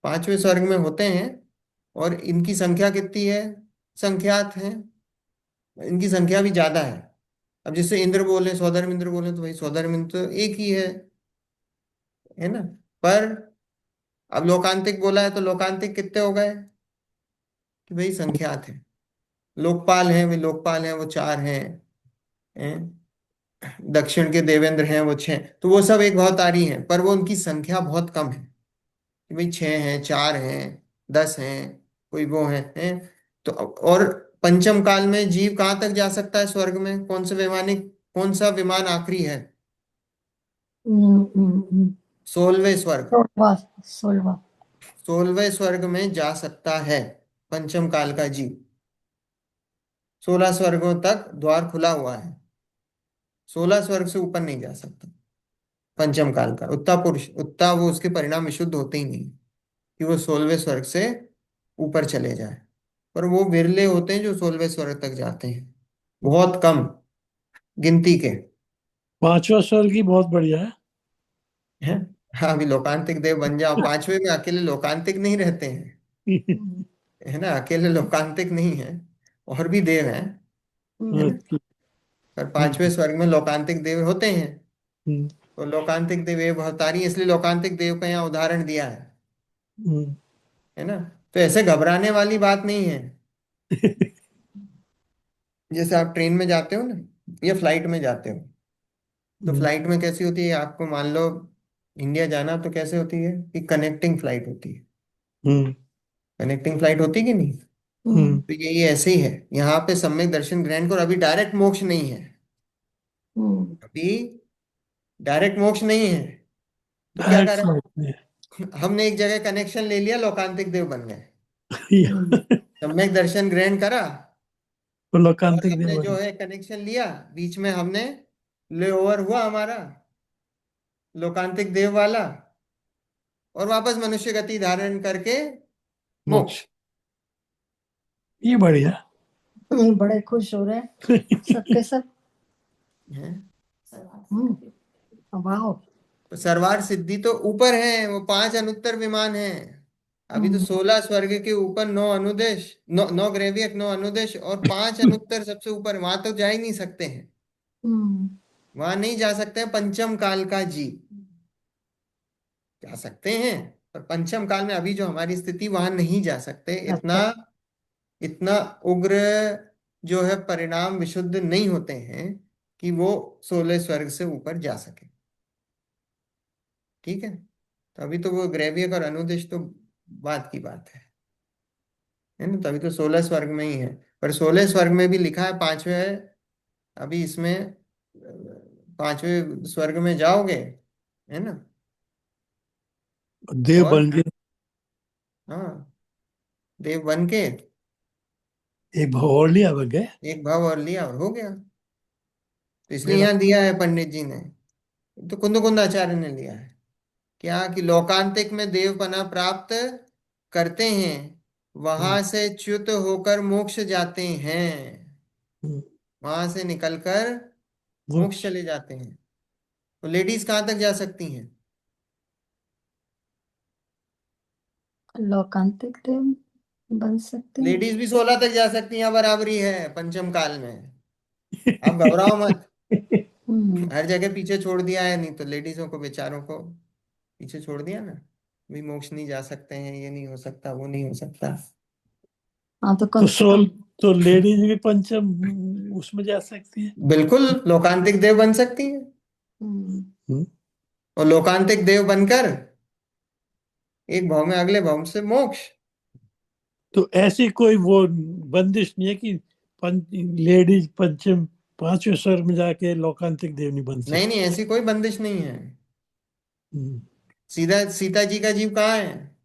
पांचवें स्वर्ग में होते हैं। और इनकी संख्या कितनी है, संख्यात है, इनकी संख्या भी ज्यादा है। अब जैसे इंद्र बोले, सौधर्म इंद्र बोले, तो भाई सौधर्म इंद्र तो एक ही है ना। पर अब लोकांतिक बोला है तो लोकांतिक कितने हो गए कि भाई संख्यात है। लोकपाल हैं, वे लोकपाल हैं वो चार हैं। दक्षिण के देवेंद्र हैं वो छह, तो वो सब एक भवतारी हैं, पर वो उनकी संख्या बहुत कम है कि भाई छह हैं, चार हैं, 10 हैं, कोई वो हैं। तो और पंचम काल में जीव कहाँ तक जा सकता है स्वर्ग में, कौन से वैमानिक, कौन सा विमान आखिरी है, हम्म, हम्म, हम्म। 16वें स्वर्ग। 16वां। 16वां। 16वें स्वर्ग में जा सकता है पंचम काल का जीव। 16 स्वर्गों तक द्वार खुला हुआ है, 16 स्वर्ग से ऊपर नहीं जा सकता पंचम काल का। उतना पुरुष, उतना वो उसके परिणाम विशुद्ध होते ही नहीं कि वो 16वें स्वर्ग से ऊपर चले जाए। पर वो विरले होते हैं जो 16वें स्वर्ग तक जाते हैं, बहुत कम गिनती के पांचवा स्वर्ग ही बहुत बढ़िया है। हैं। हाँ अभी लोकांतिक देव बन जाओ, पांचवे में अकेले लोकांतिक नहीं रहते हैं, हम्म, है ना, अकेले लोकांतिक नहीं है, और भी देव हैं, है हम्म। ना। अच्छा। पर पांचवें स्वर्ग में लोकांतिक देव होते हैं। हम्म, तो लोकांतिक देव ये भवतारी, इसलिए लोकांतिक देव का यहाँ उदाहरण दिया हम्म, है ना। तो ऐसे घबराने वाली बात नहीं है। जैसे आप ट्रेन में जाते हो ना या फ्लाइट में जाते हो, तो हम्म, फ्लाइट में कैसी होती है, आपको मान लो इंडिया जाना, तो कैसे होती है कि कनेक्टिंग फ्लाइट होती है। हम्म कनेक्टिंग फ्लाइट होती कि नहीं? हम्म तो ये ऐसे ही है, यहाँ पे सम्यक दर्शन ग्रहण करो, अभी डायरेक्ट मोक्ष नहीं है, अभी डायरेक्ट मोक्ष नहीं है। तो क्या डायरेक्ट करें? फ्लाइट में। हमने एक जगह कनेक्शन ले लिया, लोकांतिक देव बन गए। ये सम्यक दर्शन ग्रहण करा, वो और लोकांतिक हमने जो देव। है कनेक्शन लिया, बीच में हमने ले ओवर हुआ हमारा लोकांतिक देव वाला, और वापस मनुष्य गति धारण करके मोक्ष। मोक्ष। ये बढ़िया। ये बड़े खुश हो रहे हैं सबके सब। है। वाह। तो सर्वार सिद्धि तो ऊपर है, वो 5 अनुत्तर विमान है। अभी तो 16 स्वर्ग के ऊपर 9 अनुदेश, 9 ग्रेवियक, 9 अनुदेश, और 5 अनुत्तर सबसे ऊपर, वहां तो जा ही नहीं सकते हैं। हम्म। वहां नहीं जा सकते हैं पंचम काल का जीव, जा सकते हैं पर पंचम काल में अभी जो हमारी स्थिति, वहां नहीं जा सकते। इतना अच्छा। इतना उग्र जो है परिणाम विशुद्ध नहीं होते हैं कि वो 16 स्वर्ग से ऊपर जा सके। ठीक है, तो अभी तो वो ग्रेवियक और अनुदिश तो बात की बात है ना? तो अभी तो 16 स्वर्ग में ही है। पर 16 स्वर्ग में भी लिखा है पांचवें, अभी इसमें 5वें स्वर्ग में जाओगे, है ना? देव और बन गए। हाँ, देव बन के एक भगोर लिया बन गए। एक भाव और लिया और हो गया। तो इसलिए मेरा यहाँ दिया है पंडित जी ने, तो कुंद आचार्य ने लिया है क्या, कि लोकांतिक में देवपना प्राप्त करते हैं, हम्म, वहां से च्युत होकर मोक्ष जाते हैं, हम्म, वहां से निकलकर मोक्ष मोक्ष। चले जाते हैं। तो लेडीज कहाँ तक जा सकती हैं? लोकांतिक देव बन सकते हैं। लेडीज भी 16 तक जा सकती हैं, बराबरी है पंचम काल में। आप घबराओ मत, हर जगह पीछे छोड़ दिया है, नहीं तो लेडीजों को बेचारों को पीछे छोड़ दिया ना, भी मोक्ष नहीं जा सकते हैं, ये नहीं हो सकता, वो नहीं हो सकता। हाँ तो तो कम से कम। सोल तो लेडीज भी पंचम उसमें जा सकती है। बिल्कुल लोकांतिक देव बन सकती हैं, हम्म। हम्म, और लोकांतिक देव बनकर एक भाव में अगले भाव से मोक्ष। तो ऐसी कोई वो बंदिश नहीं है कि लेडीज पंचम पांचवें स्वर में जाके लोकांतिक देव नहीं बन नहीं नहीं, सकती। ऐसी कोई बंदिश नहीं है। हम्म, सीधा सीता जी का जीव कहाँ है?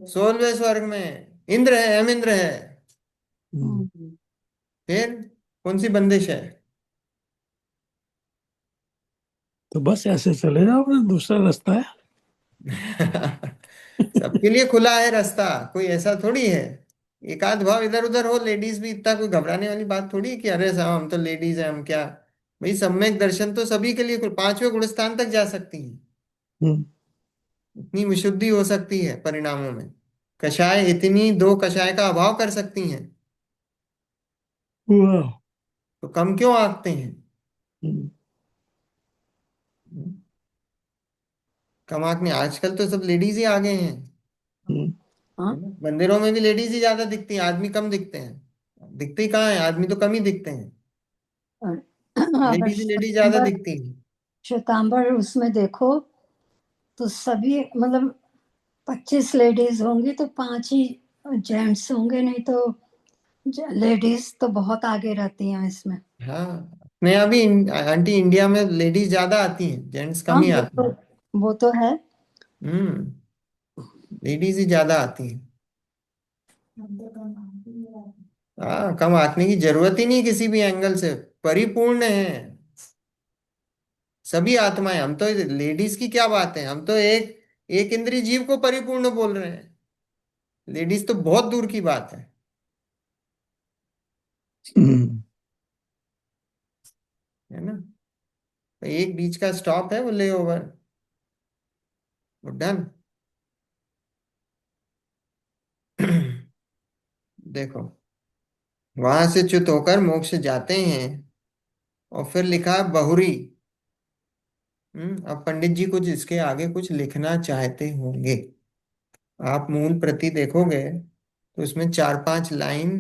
16वें स्वर्ग में, इंद्र है, हम इंद्र है। हम्म। फिर कौन सी बंदिश है? तो बस ऐसे चले जाओ, बस दूसरा रास्ता है। सबके लिए खुला है रास्ता, कोई ऐसा थोड़ी है। एक आध भाव इधर उधर हो, लेडीज भी, इतना कोई घबराने वाली बात थोड़ी है कि अरे साहब हम तो लेडीज हैं, हम क्या। भाई सम्यक दर्शन तो सभी के लिए 5वें गुण स्थान तक जा सकती हैं, हम्म, इतनी विशुद्धि हो सकती है परिणामों में। कषाय इतनी, 2 कषाय का अभाव कर सकती हैं, वाह। तो कम क्यों आंकते हैं? हम्म, कम आंकने, आजकल तो सब लेडीज ही आ गए हैं, हम्म, हाँ। है ना? मंदिरों में भी लेडीज ही ज्यादा दिखती हैं, आदमी कम दिखते हैं। दिखते ही कहाँ है, आदमी तो कम ही दिखते हैं, और अगर लेडीज ही लेडीज ज्यादा श्वेतांबर, दिखती हैं। श्वेतांबर उसमें देखो तो सभी मतलब 25 लेडीज होंगी तो 5 ही जेंट्स होंगे, नहीं तो लेडीज तो बहुत आगे रहती हैं इसमें। हाँ, नहीं अभी आंटी इंडिया में लेडीज ज्यादा आती हैं, जेंट्स कम हाँ ही आते हैं। वो तो है। हम्म, लेडीज ही ज्यादा आती हैं। हाँ, कम आंकने की जरूरत ही नहीं किसी भी एंगल से, परिपूर्ण है सभी आत्माएं। हम तो लेडीज की क्या बात है, हम तो एक एक इंद्रिय जीव को परिपूर्ण बोल रहे हैं, लेडीज तो बहुत दूर की बात हम्म। है ना? तो एक बीच का स्टॉप है, वो ले ओवर, वो डन। देखो, वहां से च्युत होकर मोक्ष जाते हैं, और फिर लिखा है बहुरी। अब पंडित जी कुछ इसके आगे कुछ लिखना चाहते होंगे। आप मूल प्रति देखोगे तो उसमें 4-5 लाइन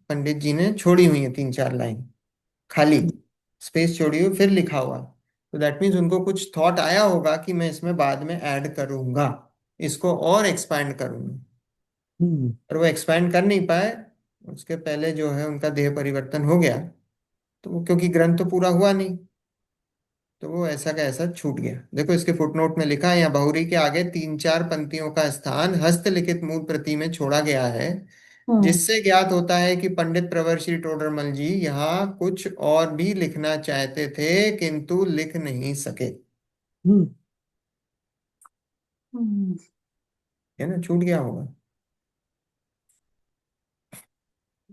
पंडित जी ने छोड़ी हुई है, 3-4 लाइन खाली स्पेस छोड़ी हुई, फिर लिखा हुआ। तो दैट मीन्स उनको कुछ थॉट आया होगा कि मैं इसमें बाद में ऐड करूंगा। इसको और एक्सपैंड करूंगा, हम्म, और वो एक्सपैंड कर नहीं पाए। उसके पहले जो है उनका देह परिवर्तन हो गया, तो वो क्योंकि ग्रंथ तो पूरा हुआ नहीं, तो वो ऐसा का ऐसा छूट गया। देखो इसके फुटनोट में लिखा है, यहाँ बहुरी के आगे 3-4 पंक्तियों का स्थान हस्तलिखित मूल प्रति में छोड़ा गया है, जिससे ज्ञात होता है कि पंडित प्रवर श्री टोडरमल जी यहाँ कुछ और भी लिखना चाहते थे किंतु लिख नहीं सके। हम्म, है ना, छूट गया होगा।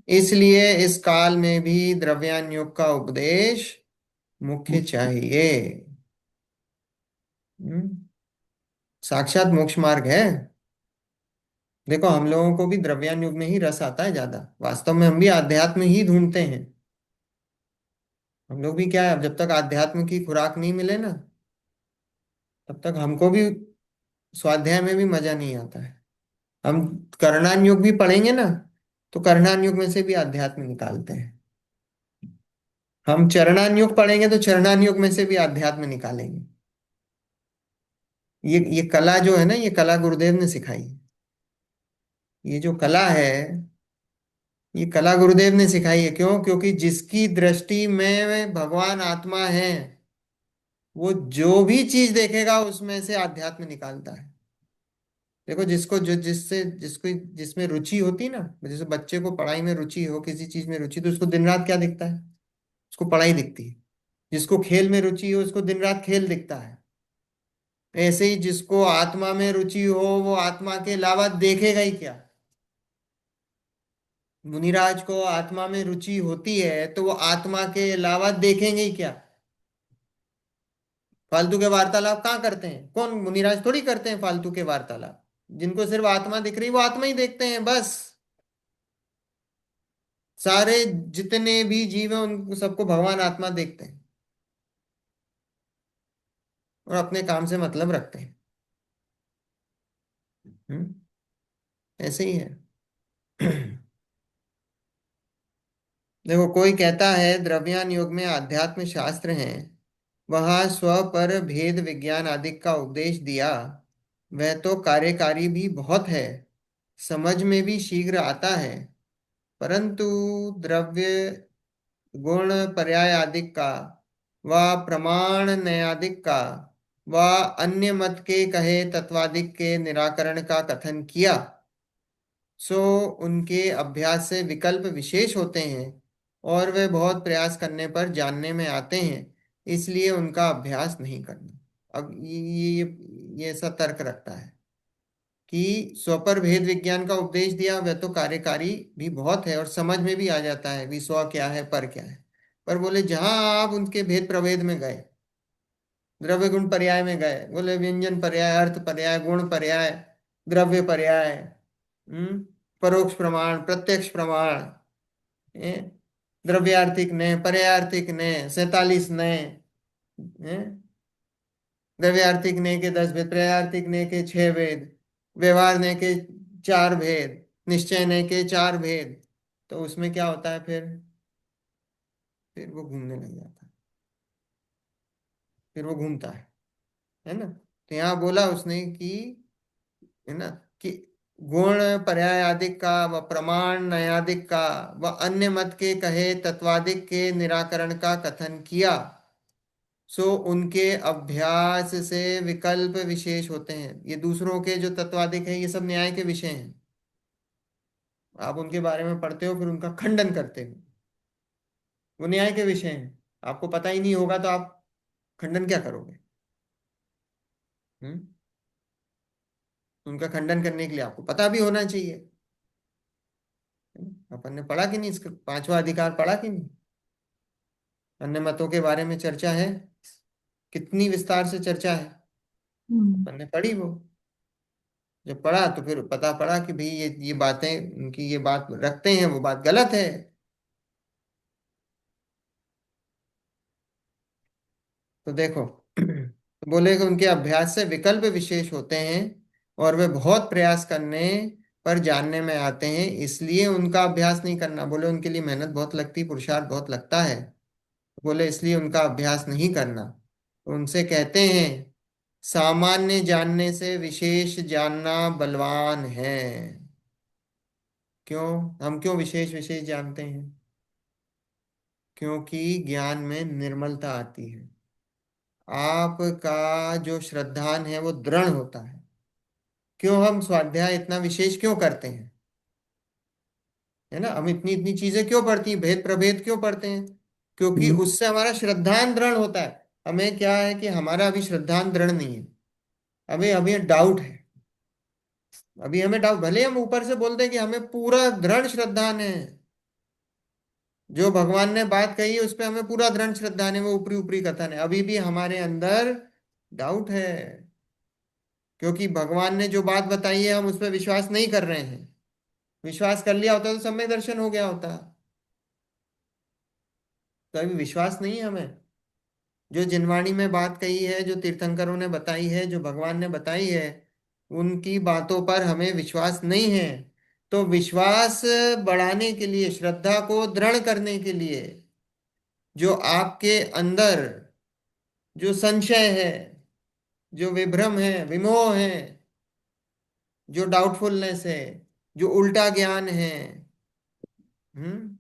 इसलिए इस काल में भी द्रव्यान योग का उपदेश मुख्य चाहिए। हम्म, साक्षात मोक्ष मार्ग है। देखो हम लोगों को भी द्रव्यान युग में ही रस आता है ज्यादा, वास्तव में हम भी आध्यात्म ही ढूंढते हैं। हम लोग भी क्या है, अब जब तक आध्यात्म की खुराक नहीं मिले ना, तब तक हमको भी स्वाध्याय में भी मजा नहीं आता है। हम करणान युग भी पढ़ेंगे ना, तो करणान युग में से भी अध्यात्म निकालते हैं। हम चरणान युग पढ़ेंगे तो चरणान युग में से भी अध्यात्म निकालेंगे। ये कला जो है ना, ये कला गुरुदेव ने सिखाई है। ये जो कला है, ये कला गुरुदेव ने सिखाई है। क्यों? क्योंकि जिसकी दृष्टि में भगवान आत्मा है, वो जो भी चीज देखेगा उसमें से आध्यात्म निकालता है। देखो जिसको जो जिससे जिसको जिसमें रुचि होती ना, जैसे बच्चे को पढ़ाई में रुचि हो, किसी चीज में रुचि, तो उसको दिन रात क्या दिखता है? उसको पढ़ाई दिखती है। जिसको खेल में रुचि हो, उसको दिन रात खेल दिखता है। ऐसे ही जिसको आत्मा में रुचि हो, वो आत्मा के अलावा देखेगा ही क्या? मुनिराज को आत्मा में रुचि होती है तो वो आत्मा के अलावा देखेंगे ही क्या? फालतू के वार्तालाप कहाँ करते हैं? कौन? मुनिराज थोड़ी करते हैं फालतू के वार्तालाप। जिनको सिर्फ आत्मा दिख रही वो आत्मा ही देखते हैं बस। सारे जितने भी जीव हैं उन सबको भगवान आत्मा देखते हैं और अपने काम से मतलब रखते हैं। हम्म, ऐसे ही है। देखो कोई कहता है द्रव्यान योग में आध्यात्म शास्त्र हैं, वहां स्व पर भेद विज्ञान आदि का उपदेश दिया, वह तो कार्यकारी भी बहुत है, समझ में भी शीघ्र आता है, परंतु द्रव्य गुण पर्याय आदि का व प्रमाण न्यायादिक का व अन्य मत के कहे तत्वादिक के निराकरण का कथन किया, सो उनके अभ्यास से विकल्प विशेष होते हैं और वे बहुत प्रयास करने पर जानने में आते हैं, इसलिए उनका अभ्यास नहीं करना। अब ये ऐसा तर्क रखता है कि स्वपर भेद विज्ञान का उपदेश दिया, वह तो कार्यकारी भी बहुत है और समझ में भी आ जाता है भी स्व क्या है पर क्या है। पर बोले जहां आप उनके भेद प्रभेद में गए, द्रव्य गुण पर्याय में गए, बोले व्यंजन पर्याय, अर्थ पर्याय, गुण पर्याय, द्रव्य पर्याय, हम्म परोक्ष प्रमाण, प्रत्यक्ष प्रमाण, ए, द्रव्यार्थिक ने, पर्यायार्थिक ने, 47 ने, द्रव्यार्थिक ने के 10 भेद, पर्यायार्थिक ने के 6 भेद, व्यवहार ने के 4 भेद, निश्चय ने के 4 भेद, तो उसमें क्या होता है फिर वो घूमने लग जाता है, फिर वो घूमता है ना। तो यहाँ बोला उसने कि, है ना, कि गुण पर्याय आदि का व प्रमाण नयादिक का व अन्य मत के कहे तत्वादिक के निराकरण का कथन किया, सो उनके अभ्यास से विकल्प विशेष होते हैं। ये दूसरों के जो तत्वादिक है ये सब न्याय के विषय हैं, आप उनके बारे में पढ़ते हो फिर उनका खंडन करते हो, वो न्याय के विषय हैं। आपको पता ही नहीं होगा तो आप खंडन क्या करोगे? हम्म उनका खंडन करने के लिए आपको पता भी होना चाहिए। अपन ने पढ़ा कि नहीं, इसका 5वां अधिकार पढ़ा कि नहीं? अन्य मतों के बारे में चर्चा है, कितनी विस्तार से चर्चा है, अपन ने पढ़ी वो। जब पढ़ा तो फिर पता पड़ा कि भाई ये बातें, उनकी ये बात रखते हैं वो बात गलत है। तो देखो तो बोले कि उनके अभ्यास से विकल्प विशेष होते हैं और वे बहुत प्रयास करने पर जानने में आते हैं, इसलिए उनका अभ्यास नहीं करना। बोले उनके लिए मेहनत बहुत लगती, पुरुषार्थ बहुत लगता है, बोले इसलिए उनका अभ्यास नहीं करना। तो उनसे कहते हैं सामान्य जानने से विशेष जानना बलवान है। क्यों? हम क्यों विशेष विशेष जानते हैं? क्योंकि ज्ञान में निर्मलता आती है। आपका जो श्रद्धान है वो दृढ़ होता है। क्यों हम स्वाध्याय इतना विशेष क्यों करते हैं? है ना, हम इतनी इतनी चीजें क्यों पढ़ती हैं, भेद प्रभेद क्यों पढ़ते हैं? क्योंकि उससे हमारा श्रद्धान दृढ़ होता है। हमें क्या है कि हमारा अभी श्रद्धान दृढ़ नहीं है। अभी अभी डाउट है। अभी हमें डाउट, भले हम ऊपर से बोलते हैं कि हमें पूरा दृढ़ श्रद्धान है, जो भगवान ने बात कही है उस पर हमें पूरा दृढ़ श्रद्धान है, वो ऊपरी ऊपरी कथन है, अभी भी हमारे अंदर डाउट है। क्योंकि भगवान ने जो बात बताई है हम उस पर विश्वास नहीं कर रहे हैं। विश्वास कर लिया होता तो सम्यक दर्शन हो गया होता। तो अभी विश्वास नहीं है हमें। जो जिनवाणी में बात कही है, जो तीर्थंकरों ने बताई है, जो भगवान ने बताई है, उनकी बातों पर हमें विश्वास नहीं है। तो विश्वास बढ़ाने के लिए, श्रद्धा को दृढ़ करने के लिए, जो आपके अंदर जो संशय है, जो विभ्रम है, विमोह है, जो डाउटफुलनेस है, जो उल्टा ज्ञान है, हम्म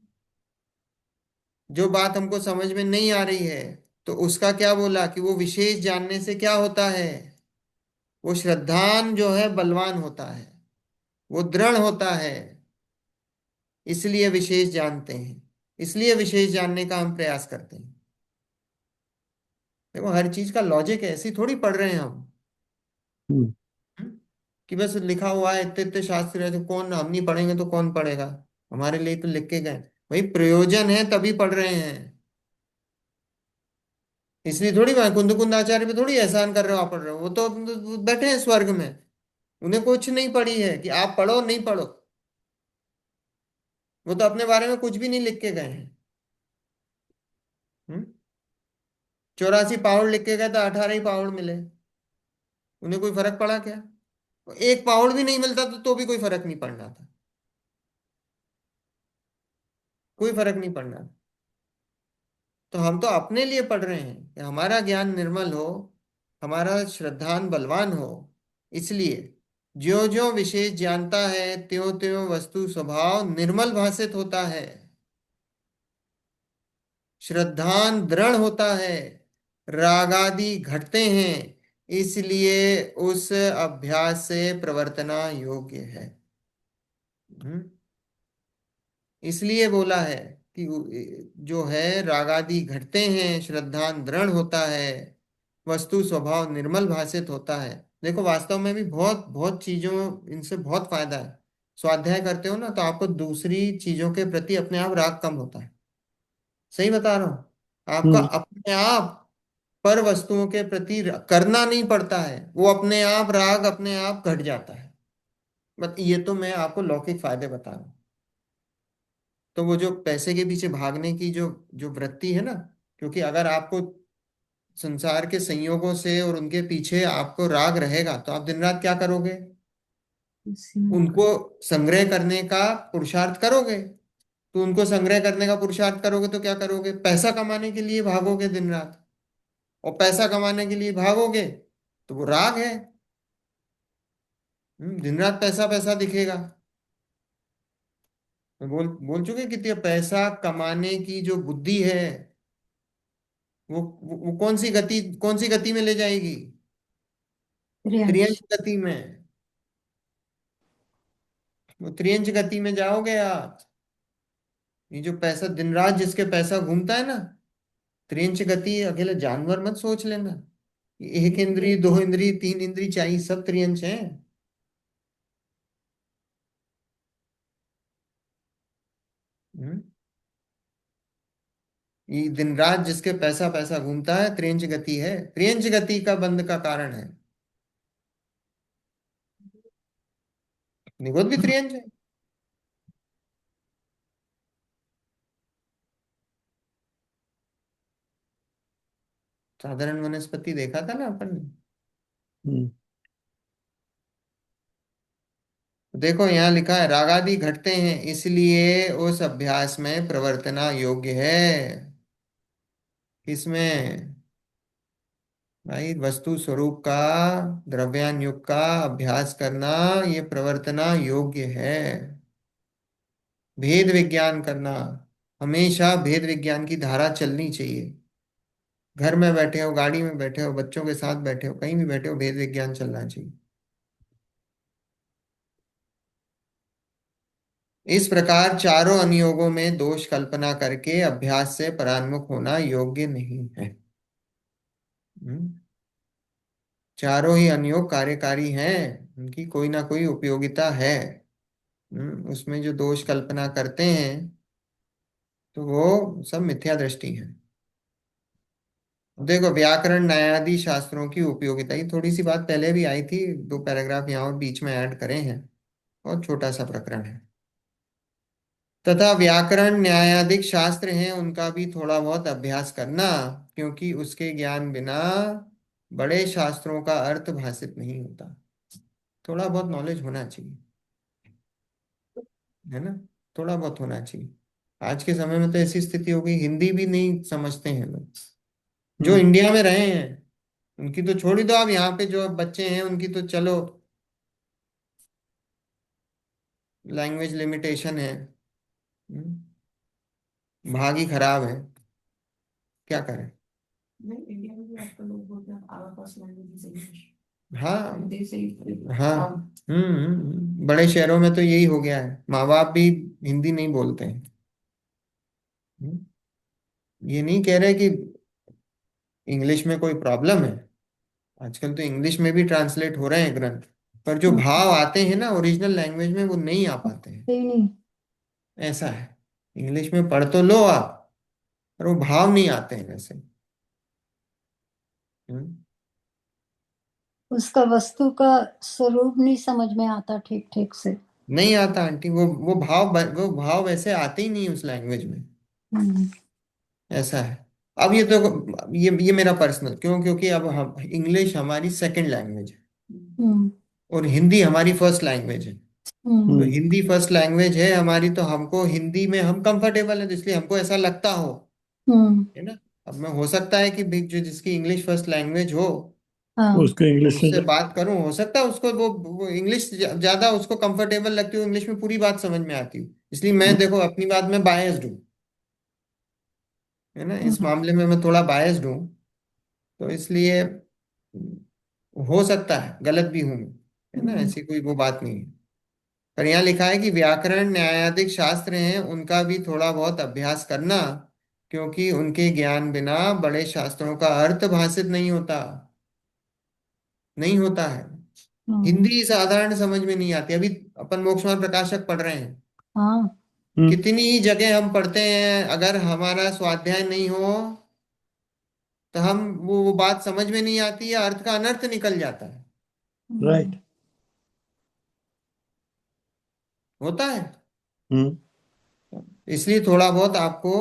जो बात हमको समझ में नहीं आ रही है, तो उसका क्या बोला कि वो विशेष जानने से क्या होता है? वो श्रद्धान जो है बलवान होता है, वो दृढ़ होता है। इसलिए विशेष जानते हैं, इसलिए विशेष जानने का हम प्रयास करते हैं। देखो, हर चीज का लॉजिक है, ऐसी थोड़ी पढ़ रहे हैं हम। हम्म, हम्म? कि बस लिखा हुआ है, इतने इतने शास्त्र है, तो कौन, हम नहीं पढ़ेंगे तो कौन पढ़ेगा? हमारे लिए तो लिख के गए। भाई प्रयोजन है तभी पढ़ रहे हैं। इसलिए थोड़ी मैं कुंद कुंद आचार्य पे थोड़ी एहसान कर रहे हो, आप पढ़ रहे हो। वो तो बैठे हैं स्वर्ग में, उन्हें कुछ नहीं पड़ी है कि आप पढ़ो नहीं पढ़ो। वो तो अपने बारे में कुछ भी नहीं लिख के गए हैं। 84 पाउड़ लिख के गए तो 18 ही पाउड़ मिले। उन्हें कोई फर्क पड़ा क्या? एक पाउड़ भी नहीं मिलता तो भी कोई फर्क नहीं पड़ना था। कोई फर्क नहीं पड़ना। तो हम तो अपने लिए पढ़ रहे हैं कि हमारा ज्ञान निर्मल हो, हमारा श्रद्धान बलवान हो। इसलिए ज्यो ज्यो विशेष जानता है, त्यों त्यों वस्तु स्वभाव निर्मल भासित होता है। श्रद्धान दृढ़ होता है, रागादि घटते हैं, इसलिए उस अभ्यास से प्रवर्तना योग्य है। हम्म? इसलिए बोला है कि जो है रागादि घटते हैं, श्रद्धान दृढ़ होता है, वस्तु स्वभाव निर्मल भासित होता है। देखो, वास्तव में भी बहुत बहुत चीजों, इनसे बहुत फायदा है। स्वाध्याय करते हो ना तो आपको दूसरी चीजों के प्रति अपने आप राग कम होता है। सही बता रहा हूं, आपका हम्म, अपने आप पर वस्तुओं के प्रति करना नहीं पड़ता है, वो अपने आप राग अपने आप घट जाता है। बट ये तो मैं आपको लौकिक फायदे बता रहा हूँ। तो वो जो पैसे के पीछे भागने की जो जो वृत्ति है ना, क्योंकि अगर आपको संसार के संयोगों से और उनके पीछे आपको राग रहेगा तो आप दिन रात क्या करोगे? उनको संग्रह करने का पुरुषार्थ करोगे। तो उनको संग्रह करने का पुरुषार्थ करोगे तो क्या करोगे? पैसा कमाने के लिए भागोगे दिन रात। और पैसा कमाने के लिए भागोगे तो वो राग है। दिन रात पैसा पैसा दिखेगा। मैं बोल बोल चुके कि पैसा कमाने की जो बुद्धि है, वो कौन सी गति में ले जाएगी? प्रियंश। त्रियंच गति में। वो त्रियंच गति में जाओगे आप। ये जो पैसा दिन रात जिसके पैसा घूमता है ना, त्रियंच गति अकेले जानवर मत सोच लेना। ये एक इंद्री, दो इंद्री, तीन इंद्री चाहिए, सब त्रियंच है। हम्म? ये दिन रात जिसके पैसा पैसा घूमता है, त्रियंच गति है। त्रियंच गति का बंध का कारण है। निगोद भी त्रियंच है। साधारण वनस्पति देखा था ना अपन ने। हम्म, देखो यहाँ लिखा है रागादि घटते हैं, इसलिए उस अभ्यास में प्रवर्तना योग्य है। किसमें? भाई वस्तु स्वरूप का, द्रव्यान युग का अभ्यास करना ये प्रवर्तना योग्य है। भेद विज्ञान करना, हमेशा भेद विज्ञान की धारा चलनी चाहिए। घर में बैठे हो, गाड़ी में बैठे हो, बच्चों के साथ बैठे हो, कहीं भी बैठे हो, भेद विज्ञान चलना चाहिए। इस प्रकार चारों अनुयोगों में दोष कल्पना करके अभ्यास से परान्मुख होना योग्य नहीं है। हम्म? चारों ही अनुयोग कार्यकारी हैं, उनकी कोई ना कोई उपयोगिता है। उसमें जो दोष कल्पना करते हैं तो वो सब मिथ्या दृष्टि है। देखो, व्याकरण न्यायादि शास्त्रों की उपयोगिता, ये थोड़ी सी बात पहले भी आई थी, 2 पैराग्राफ यहाँ और बीच में ऐड करे हैं। बहुत छोटा सा प्रकरण है। तथा व्याकरण न्यायाधिक शास्त्र हैं, उनका भी थोड़ा बहुत अभ्यास करना, क्योंकि उसके ज्ञान बिना बड़े शास्त्रों का अर्थ भाषित नहीं होता। थोड़ा बहुत नॉलेज होना चाहिए, है ना। थोड़ा बहुत होना चाहिए। आज के समय में तो ऐसी स्थिति हो गई, हिंदी भी नहीं समझते हैं लोग जो इंडिया में रहे हैं। उनकी तो छोड़ ही दो, आप यहाँ पे जो बच्चे हैं उनकी तो चलो लैंग्वेज लिमिटेशन है। भाग ही खराब है, क्या करें। नहीं, इंडिया में भी आजकल लोग बोलते हैं our first language is English. हाँ, दे से हाँ। बड़े शहरों में तो यही हो गया है, माँ बाप भी हिंदी नहीं बोलते हैं। हम्म, ये नहीं कह रहे कि इंग्लिश में कोई प्रॉब्लम है। आजकल तो इंग्लिश में भी ट्रांसलेट हो रहे हैं ग्रंथ, पर जो भाव आते हैं ना ओरिजिनल लैंग्वेज में, वो नहीं आ पाते हैं। नहीं, ऐसा है। इंग्लिश में पढ़ तो लो आप, पर वो भाव नहीं आते हैं वैसे। हम्म, उसका वस्तु का स्वरूप नहीं समझ में आता ठीक ठीक से। नहीं आता आंटी, वो भाव वैसे आते ही नहीं उस लैंग्वेज में। हम्म, ऐसा है। अब ये तो ये मेरा पर्सनल क्यों, क्योंकि अब हम इंग्लिश हमारी सेकंड लैंग्वेज है हम्म, और हिंदी हमारी फर्स्ट लैंग्वेज है। तो हम्म, हिंदी फर्स्ट लैंग्वेज है हमारी, तो हमको हिंदी में हम कंफर्टेबल है, तो इसलिए हमको ऐसा लगता हो, हम्म, है ना। अब मैं, हो सकता है कि जो जिसकी इंग्लिश फर्स्ट लैंग्वेज हो, हाँ, उसको मैं इंग्लिश में उससे बात करूं, हो सकता है उसको वो इंग्लिश ज्यादा उसको कंफर्टेबल लगती हो, इंग्लिश में पूरी बात समझ में आती हो। इसलिए मैं, देखो, अपनी बात में बायस्ड हूँ, है ना। इस हम्म, मामले में मैं थोड़ा बायस्ड हूँ, तो इसलिए हो सकता है गलत भी हूं मैं, है ना। हम्म, ऐसी कोई वो बात नहीं है। पर यहाँ लिखा है कि व्याकरण न्यायाधिक शास्त्र हैं, उनका भी थोड़ा बहुत अभ्यास करना, क्योंकि उनके ज्ञान बिना बड़े शास्त्रों का अर्थ भाषित नहीं होता। नहीं होता है। हम्म, हिंदी साधारण समझ में नहीं आती। अभी अपन मोक्ष मार्ग प्रकाशक पढ़ रहे हैं, हाँ, कितनी ही जगह हम पढ़ते हैं, अगर हमारा स्वाध्याय नहीं हो तो हम वो बात समझ में नहीं आती है, अर्थ का अनर्थ निकल जाता है। राइट। होता है। हम्म, इसलिए थोड़ा बहुत आपको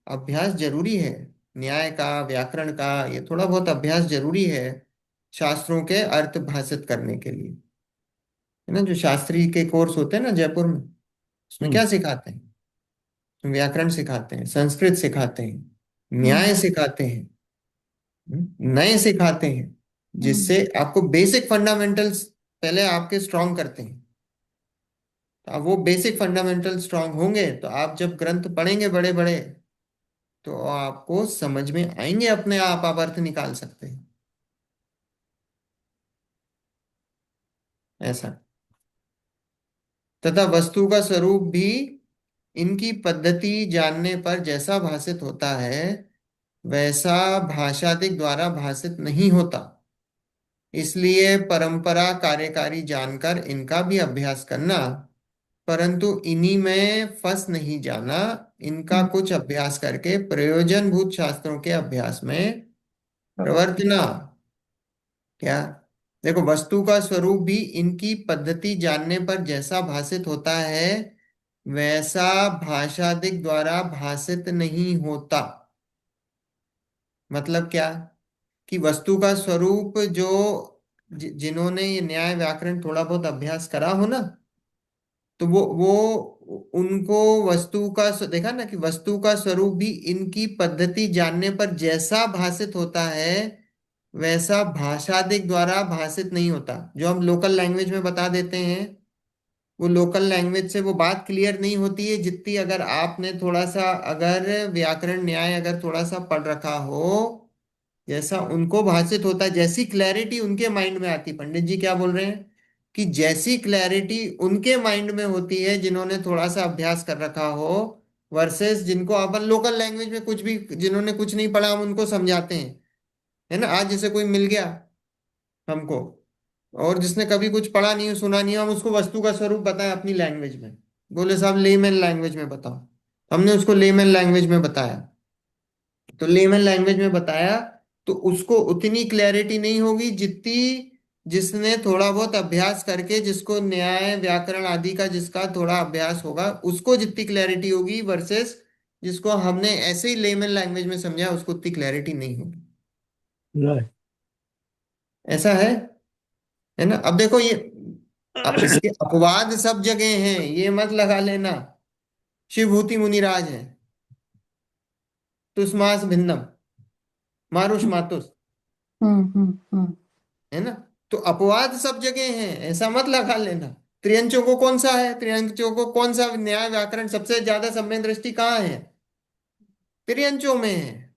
अभ्यास जरूरी है। न्याय का, व्याकरण का, ये थोड़ा बहुत अभ्यास जरूरी है शास्त्रों के अर्थ भाषित करने के लिए, है ना। जो शास्त्री के कोर्स होते हैं ना जयपुर में, उसमें क्या सिखाते हैं? व्याकरण सिखाते हैं, संस्कृत सिखाते हैं, हम्म, न्याय सिखाते हैं, नए सिखाते हैं, हम्म, जिससे आपको बेसिक फंडामेंटल्स पहले आपके स्ट्रांग करते हैं। तो अब वो बेसिक फंडामेंटल स्ट्रांग होंगे तो आप जब ग्रंथ पढ़ेंगे बड़े बड़े, तो आपको समझ में आएंगे, अपने आप अर्थ निकाल सकते हैं। ऐसा। तथा वस्तु का स्वरूप भी इनकी पद्धति जानने पर जैसा भाषित होता है, वैसा भाषादिक द्वारा भाषित नहीं होता। इसलिए परंपरा कार्यकारी जानकर इनका भी अभ्यास करना, परंतु इन्हीं में फंस नहीं जाना। इनका हम्म, कुछ अभ्यास करके प्रयोजनभूत शास्त्रों के अभ्यास में प्रवर्तना। क्या? देखो, वस्तु का स्वरूप भी इनकी पद्धति जानने पर जैसा भाषित होता है, वैसा भाषादिक द्वारा भाषित नहीं होता। मतलब क्या? कि वस्तु का स्वरूप जो जिन्होंने ये न्याय व्याकरण थोड़ा बहुत अभ्यास करा हो ना, तो वो उनको वस्तु का देखा ना कि वस्तु का स्वरूप भी इनकी पद्धति जानने पर जैसा भाषित होता है, वैसा भाषादिक द्वारा भाषित नहीं होता। जो हम लोकल लैंग्वेज में बता देते हैं, वो लोकल लैंग्वेज से वो बात क्लियर नहीं होती है जितनी अगर आपने थोड़ा सा, अगर व्याकरण न्याय अगर थोड़ा सा पढ़ रखा हो, जैसा उनको भाषित होता है, जैसी क्लैरिटी उनके माइंड में आती। पंडित जी क्या बोल रहे हैं कि जैसी क्लैरिटी उनके माइंड में होती है जिन्होंने थोड़ा सा अभ्यास कर रखा हो, वर्सेस जिनको अपन लोकल लैंग्वेज में कुछ भी, जिन्होंने कुछ नहीं पढ़ा हम उनको समझाते हैं, है ना। आज जैसे कोई मिल गया हमको, और जिसने कभी कुछ पढ़ा नहीं हो सुना नहीं हो, हम उसको वस्तु का स्वरूप बताएं अपनी लैंग्वेज में, बोले साहब लेमैन लैंग्वेज में बताओ, हमने उसको लेमैन लैंग्वेज में बताया। तो लेमैन लैंग्वेज में बताया तो उसको उतनी क्लैरिटी नहीं होगी जितनी जिसने थोड़ा बहुत अभ्यास करके, जिसको न्याय व्याकरण आदि का जिसका थोड़ा अभ्यास होगा, उसको जितनी क्लैरिटी होगी, वर्सेस जिसको हमने ऐसे ही लेमैन लैंग्वेज में समझा उसको उतनी क्लैरिटी नहीं होगी। राइट। ऐसा है ना। अब देखो ये, अब इसके अपवाद सब जगह हैं, ये मत लगा लेना। शिवभूति मुनिराज है, तुस्मास भिन्नम मारुष मातुस, है ना। तो अपवाद सब जगह हैं, ऐसा मत लगा लेना। त्रियंचों को कौन सा है, त्रियंचों को कौन सा न्याय व्याकरण सबसे ज्यादा सम्यक दृष्टि कहाँ है, त्रियंचों में है,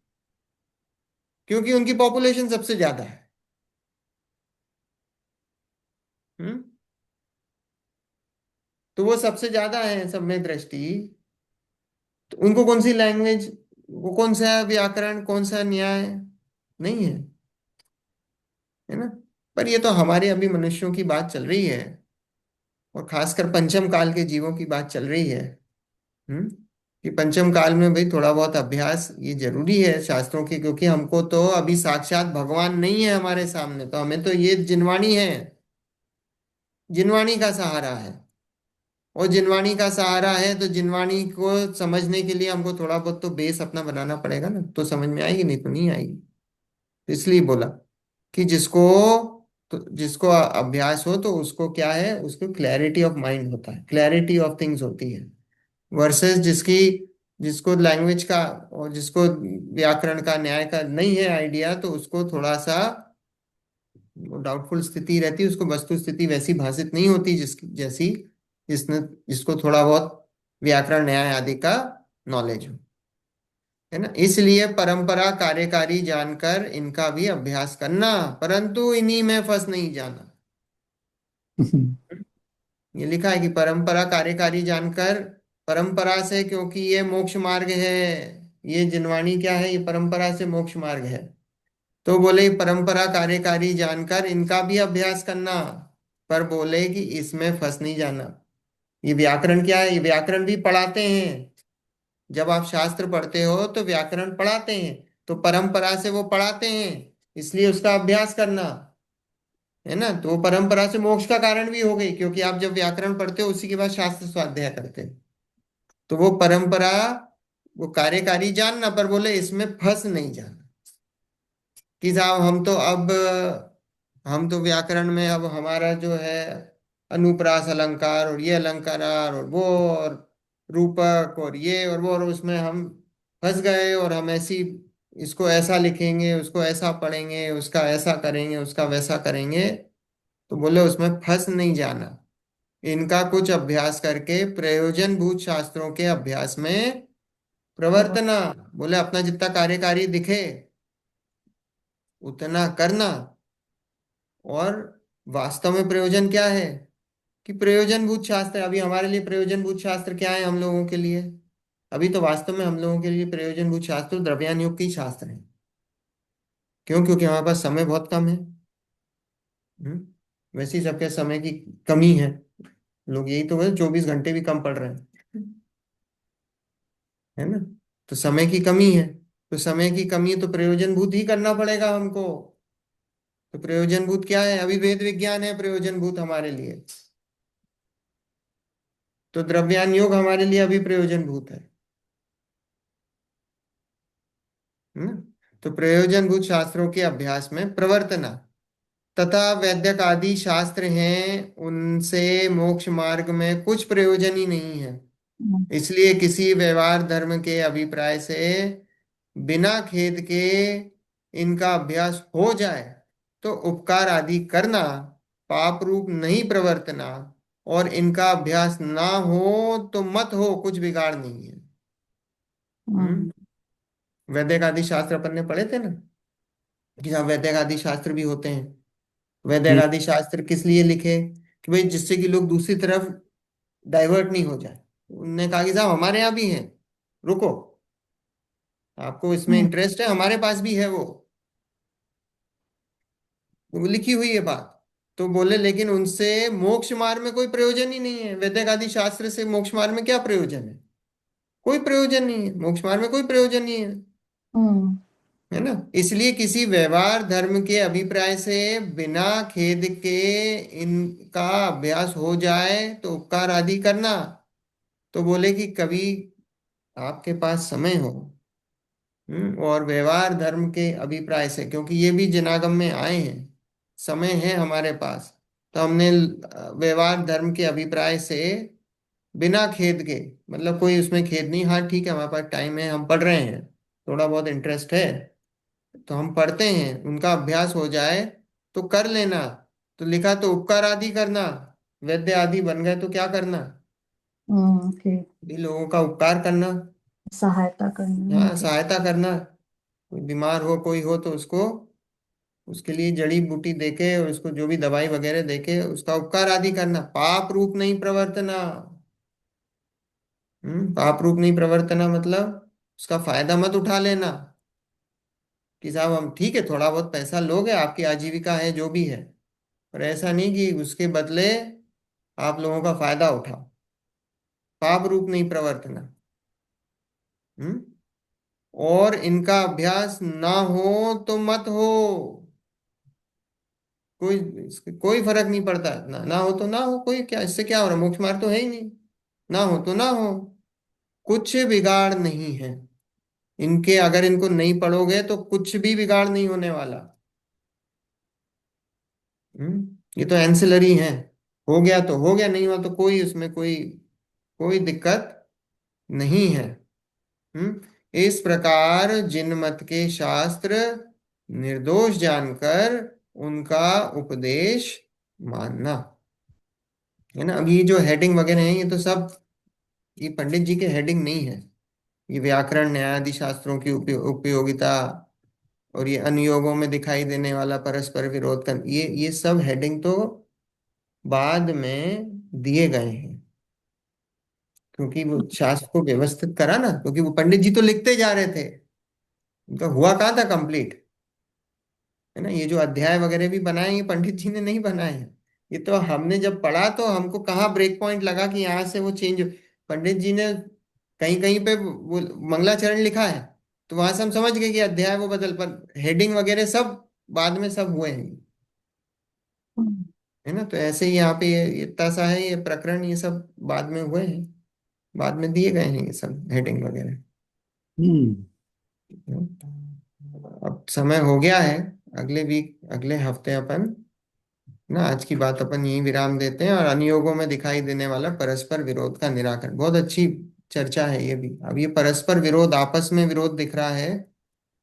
क्योंकि उनकी पॉपुलेशन सबसे ज्यादा है। हम्म। तो वो सबसे ज्यादा है सम्यक दृष्टि। तो उनको कौन सी लैंग्वेज, वो कौन सा व्याकरण, कौन सा न्याय नहीं है, है ना। पर ये तो हमारे अभी मनुष्यों की बात चल रही है, और खासकर पंचम काल के जीवों की बात चल रही है। हम्म। कि पंचम काल में भाई थोड़ा बहुत अभ्यास ये जरूरी है शास्त्रों की, क्योंकि हमको तो अभी साक्षात भगवान नहीं है हमारे सामने, तो हमें तो ये जिनवाणी है, जिनवाणी का सहारा है। और जिनवाणी का सहारा है तो जिनवाणी को समझने के लिए हमको थोड़ा बहुत तो बेस अपना बनाना पड़ेगा ना, तो समझ में आएगी, नहीं तो नहीं आएगी। तो इसलिए बोला कि जिसको, तो जिसको अभ्यास हो तो उसको क्या है, उसको क्लैरिटी ऑफ माइंड होता है, क्लैरिटी ऑफ थिंग्स होती है। वर्सेस जिसकी, जिसको लैंग्वेज का और जिसको व्याकरण का न्याय का नहीं है आइडिया, तो उसको थोड़ा सा डाउटफुल स्थिति रहती है, उसको वस्तु स्थिति वैसी भाषित नहीं होती जिसकी जैसी जिसने, जिसको थोड़ा बहुत व्याकरण न्याय आदि का नॉलेज हो, है ना। इसलिए परंपरा कार्यकारी जानकर इनका भी अभ्यास करना, परंतु इन्हीं में फंस नहीं जाना। ये लिखा है कि परंपरा कार्यकारी जानकर, परंपरा से, क्योंकि ये मोक्ष मार्ग है, ये जिनवाणी क्या है, ये परंपरा से मोक्ष मार्ग है। तो बोले परंपरा कार्यकारी जानकर इनका भी अभ्यास करना, पर बोले कि इसमें फंस नहीं जाना। ये व्याकरण क्या है, ये व्याकरण भी पढ़ाते हैं। जब आप शास्त्र पढ़ते हो तो व्याकरण पढ़ाते हैं, तो परंपरा से वो पढ़ाते हैं, इसलिए उसका अभ्यास करना, है ना। तो वो परंपरा से मोक्ष का कारण भी हो गई, क्योंकि आप जब व्याकरण पढ़ते हो उसी के बाद शास्त्र स्वाध्याय करते हो। तो वो परंपरा, वो कार्यकारी जानना, पर बोले इसमें फंस नहीं जाना कि साहब हम तो व्याकरण में अब हमारा जो है अनुप्रास अलंकार और ये अलंकार और वो और रूपक और ये और वो, और उसमें हम फंस गए, और हम ऐसी इसको ऐसा लिखेंगे, उसको ऐसा पढ़ेंगे, उसका ऐसा करेंगे, उसका वैसा करेंगे। तो बोले उसमें फंस नहीं जाना, इनका कुछ अभ्यास करके प्रयोजन भूत शास्त्रों के अभ्यास में प्रवर्तना। बोले अपना जितना कार्यकारी दिखे उतना करना। और वास्तव में प्रयोजन क्या है, कि प्रयोजन भूत शास्त्र, अभी हमारे लिए प्रयोजन भूत शास्त्र क्या है हम लोगों के लिए, अभी तो वास्तव में हम लोगों के लिए प्रयोजन भूत शास्त्र द्रव्यान युग के ही शास्त्र है। क्यों, क्योंकि हमारे पास समय बहुत कम है। वैसे ही सबके समय की कमी है, लोग यही तो बोले 24 घंटे भी कम पड़ रहे हैं, है ना। तो समय की कमी है, तो समय की कमी है तो प्रयोजन भूत ही करना पड़ेगा हमको। तो प्रयोजन भूत क्या है, अभी वेद विज्ञान है प्रयोजन भूत हमारे लिए, तो द्रव्यान योग हमारे लिए अभी प्रयोजन भूत है ना। तो प्रयोजन भूत शास्त्रों के अभ्यास में प्रवर्तना, तथा वैद्यक आदि शास्त्र हैं उनसे मोक्ष मार्ग में कुछ प्रयोजन ही नहीं है। इसलिए किसी व्यवहार धर्म के अभिप्राय से बिना खेद के इनका अभ्यास हो जाए तो उपकार आदि करना, पाप रूप नहीं प्रवर्तना, और इनका अभ्यास ना हो तो मत हो, कुछ बिगाड़ नहीं है। हम्म। हम्म, वैदिक आदि शास्त्र अपन ने पढ़े थे ना, कि हाँ वैदिक आदि शास्त्र भी होते हैं। वैदिक हम्म, आदि शास्त्र किस लिए लिखे? कि भाई जिससे कि लोग दूसरी तरफ डाइवर्ट नहीं हो जाए। उनने कहा कि साहब हमारे यहाँ भी है, रुको, आपको इसमें हम्म, इंटरेस्ट है, हमारे पास भी है वो लिखी हुई है बात। तो बोले लेकिन उनसे मोक्ष मार्ग में कोई प्रयोजन ही नहीं है। वैदिक आदि शास्त्र से मोक्ष मार्ग में क्या प्रयोजन है? कोई प्रयोजन नहीं है, मोक्ष मार्ग में कोई प्रयोजन नहीं है। हम्म, है ना? इसलिए किसी व्यवहार धर्म के अभिप्राय से बिना खेद के इनका अभ्यास हो जाए तो उपकार आदि करना। तो बोले कि कभी आपके पास समय हो, और व्यवहार धर्म के अभिप्राय से, क्योंकि ये भी जनागम में आए हैं, समय है हमारे पास, तो हमने व्यवहार धर्म के अभिप्राय से बिना खेद के, मतलब कोई उसमें खेद नहीं, हाँ ठीक है हमारे पास टाइम है, हम पढ़ रहे हैं, थोड़ा बहुत इंटरेस्ट है तो हम पढ़ते हैं, उनका अभ्यास हो जाए तो कर लेना। तो लिखा तो उपकार आदि करना, वैद्य आदि बन गए तो क्या करना? कि भी लोगों का उपकार करना, सहायता करनी हाँ उनकी। सहायता करना। कोई बीमार हो, कोई हो तो उसको, उसके लिए जड़ी बूटी देके और उसको जो भी दवाई वगैरह देके उसका उपकार आदि करना, पाप रूप नहीं प्रवर्तना। पाप रूप नहीं प्रवर्तना मतलब उसका फायदा मत उठा लेना, कि साहब हम ठीक है थोड़ा बहुत पैसा लोगे, आपकी आजीविका है जो भी है, पर ऐसा नहीं कि उसके बदले आप लोगों का फायदा उठाओ। पाप रूप नहीं प्रवर्तना। हम्म। और इनका अभ्यास ना हो तो मत हो, कोई फर्क नहीं पड़ता, ना हो तो ना हो, कोई क्या, इससे क्या हो रहा, मोक्ष मार्ग तो है ही नहीं। ना हो तो ना हो, कुछ बिगाड़ नहीं है इनके, अगर इनको नहीं पढ़ोगे तो कुछ भी बिगाड़ नहीं होने वाला। ये तो एंसिलरी है, हो गया तो हो गया, नहीं हुआ तो कोई उसमें कोई कोई दिक्कत नहीं है। हम्म। इस प्रकार जिन मत के शास्त्र निर्दोष जानकर उनका उपदेश मानना। है ना? अब ये जो हेडिंग वगैरह है ये तो सब, ये पंडित जी के हेडिंग नहीं है। ये व्याकरण न्यायादि शास्त्रों की उपयोगिता, और ये अनुयोगों में दिखाई देने वाला परस्पर विरोध का, ये सब हेडिंग तो बाद में दिए गए हैं, क्योंकि वो शास्त्र को व्यवस्थित करा ना, क्योंकि वो पंडित जी तो लिखते जा रहे थे, उनका हुआ कहाँ था कंप्लीट। है ना? ये जो अध्याय वगैरह भी बनाए ये पंडित जी ने नहीं बनाए हैं, ये तो हमने जब पढ़ा तो हमको कहाँ ब्रेक पॉइंट लगा कि यहाँ से वो चेंज। पंडित जी ने कहीं कहीं पे वो मंगलाचरण लिखा है, तो वहां से हम समझ गए कि अध्याय वो बदल, पर हेडिंग वगैरह सब बाद में सब हुए हैं। हम्म, है है ना? तो ऐसे ही यहाँ पे ये इतना सा है, ये प्रकरण ये सब बाद में हुए हैं, बाद में दिए गए हैं ये सब हेडिंग वगैरह। हम्म। अब समय हो गया है, अगले वीक अगले हफ्ते अपन ना, आज की बात अपन यही विराम देते हैं, और अनुयोगों में दिखाई देने वाला परस्पर विरोध का निराकरण, बहुत अच्छी चर्चा है ये भी। अब ये परस्पर विरोध, आपस में विरोध दिख रहा है,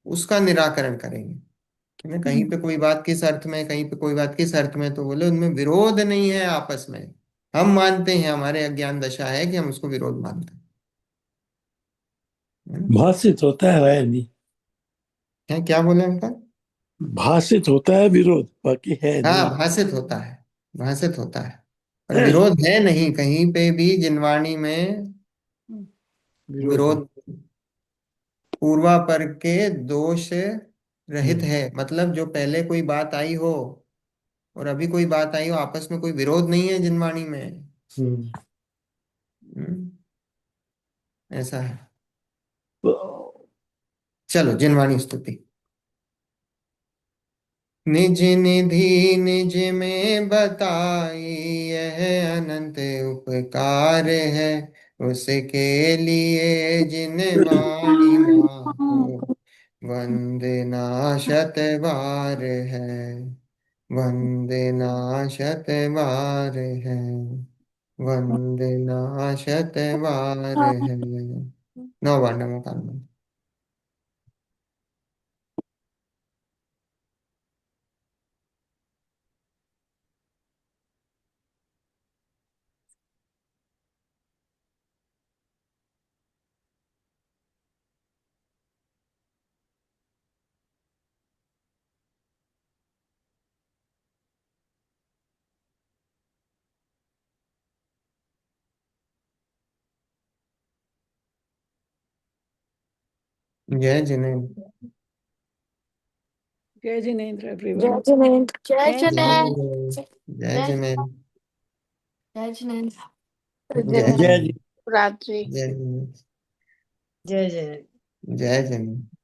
उसका निराकरण करेंगे। है ना? कहीं पे कोई बात किस अर्थ में, कहीं पे कोई बात किस अर्थ में, तो बोले उनमें विरोध नहीं है आपस में, हम मानते हैं, हमारे अज्ञान दशा है कि हम उसको विरोध मानते हैं। है ना? भाषित होता है नहीं। क्या बोले उनका? भाषित होता है विरोध, बाकी है हाँ नहीं। भाषित होता है, भाषित होता है, पर विरोध है नहीं कहीं पे भी जिनवाणी में। विरोध नहीं। विरोध पूर्वापर के दोष रहित हम्म, है, मतलब जो पहले कोई बात आई हो और अभी कोई बात आई हो, आपस में कोई विरोध नहीं है जिनवाणी में। हम्म। हम्म, ऐसा है। तो चलो जिनवाणी स्तुति। निज निधि निज में बताई, यह अनंत उपकार है, उसके लिए जिन वाणी माहो, वंदना शत बार है, वंदना शत बार है, वंदना शत बार है। नौ बार नमो कामना। जय जिनेन्द्र। जय जिनेन्द्र जय एवरीवन। जिनेन्द्र। जय जय जिनेन्द्र। जय जिनेन्द्र। जय जिनेन्द्र। जय जय जिनेन्द्र। जी। रात्रि। जय जिनेन्द्र। जय जय जय जिनेन्द्र।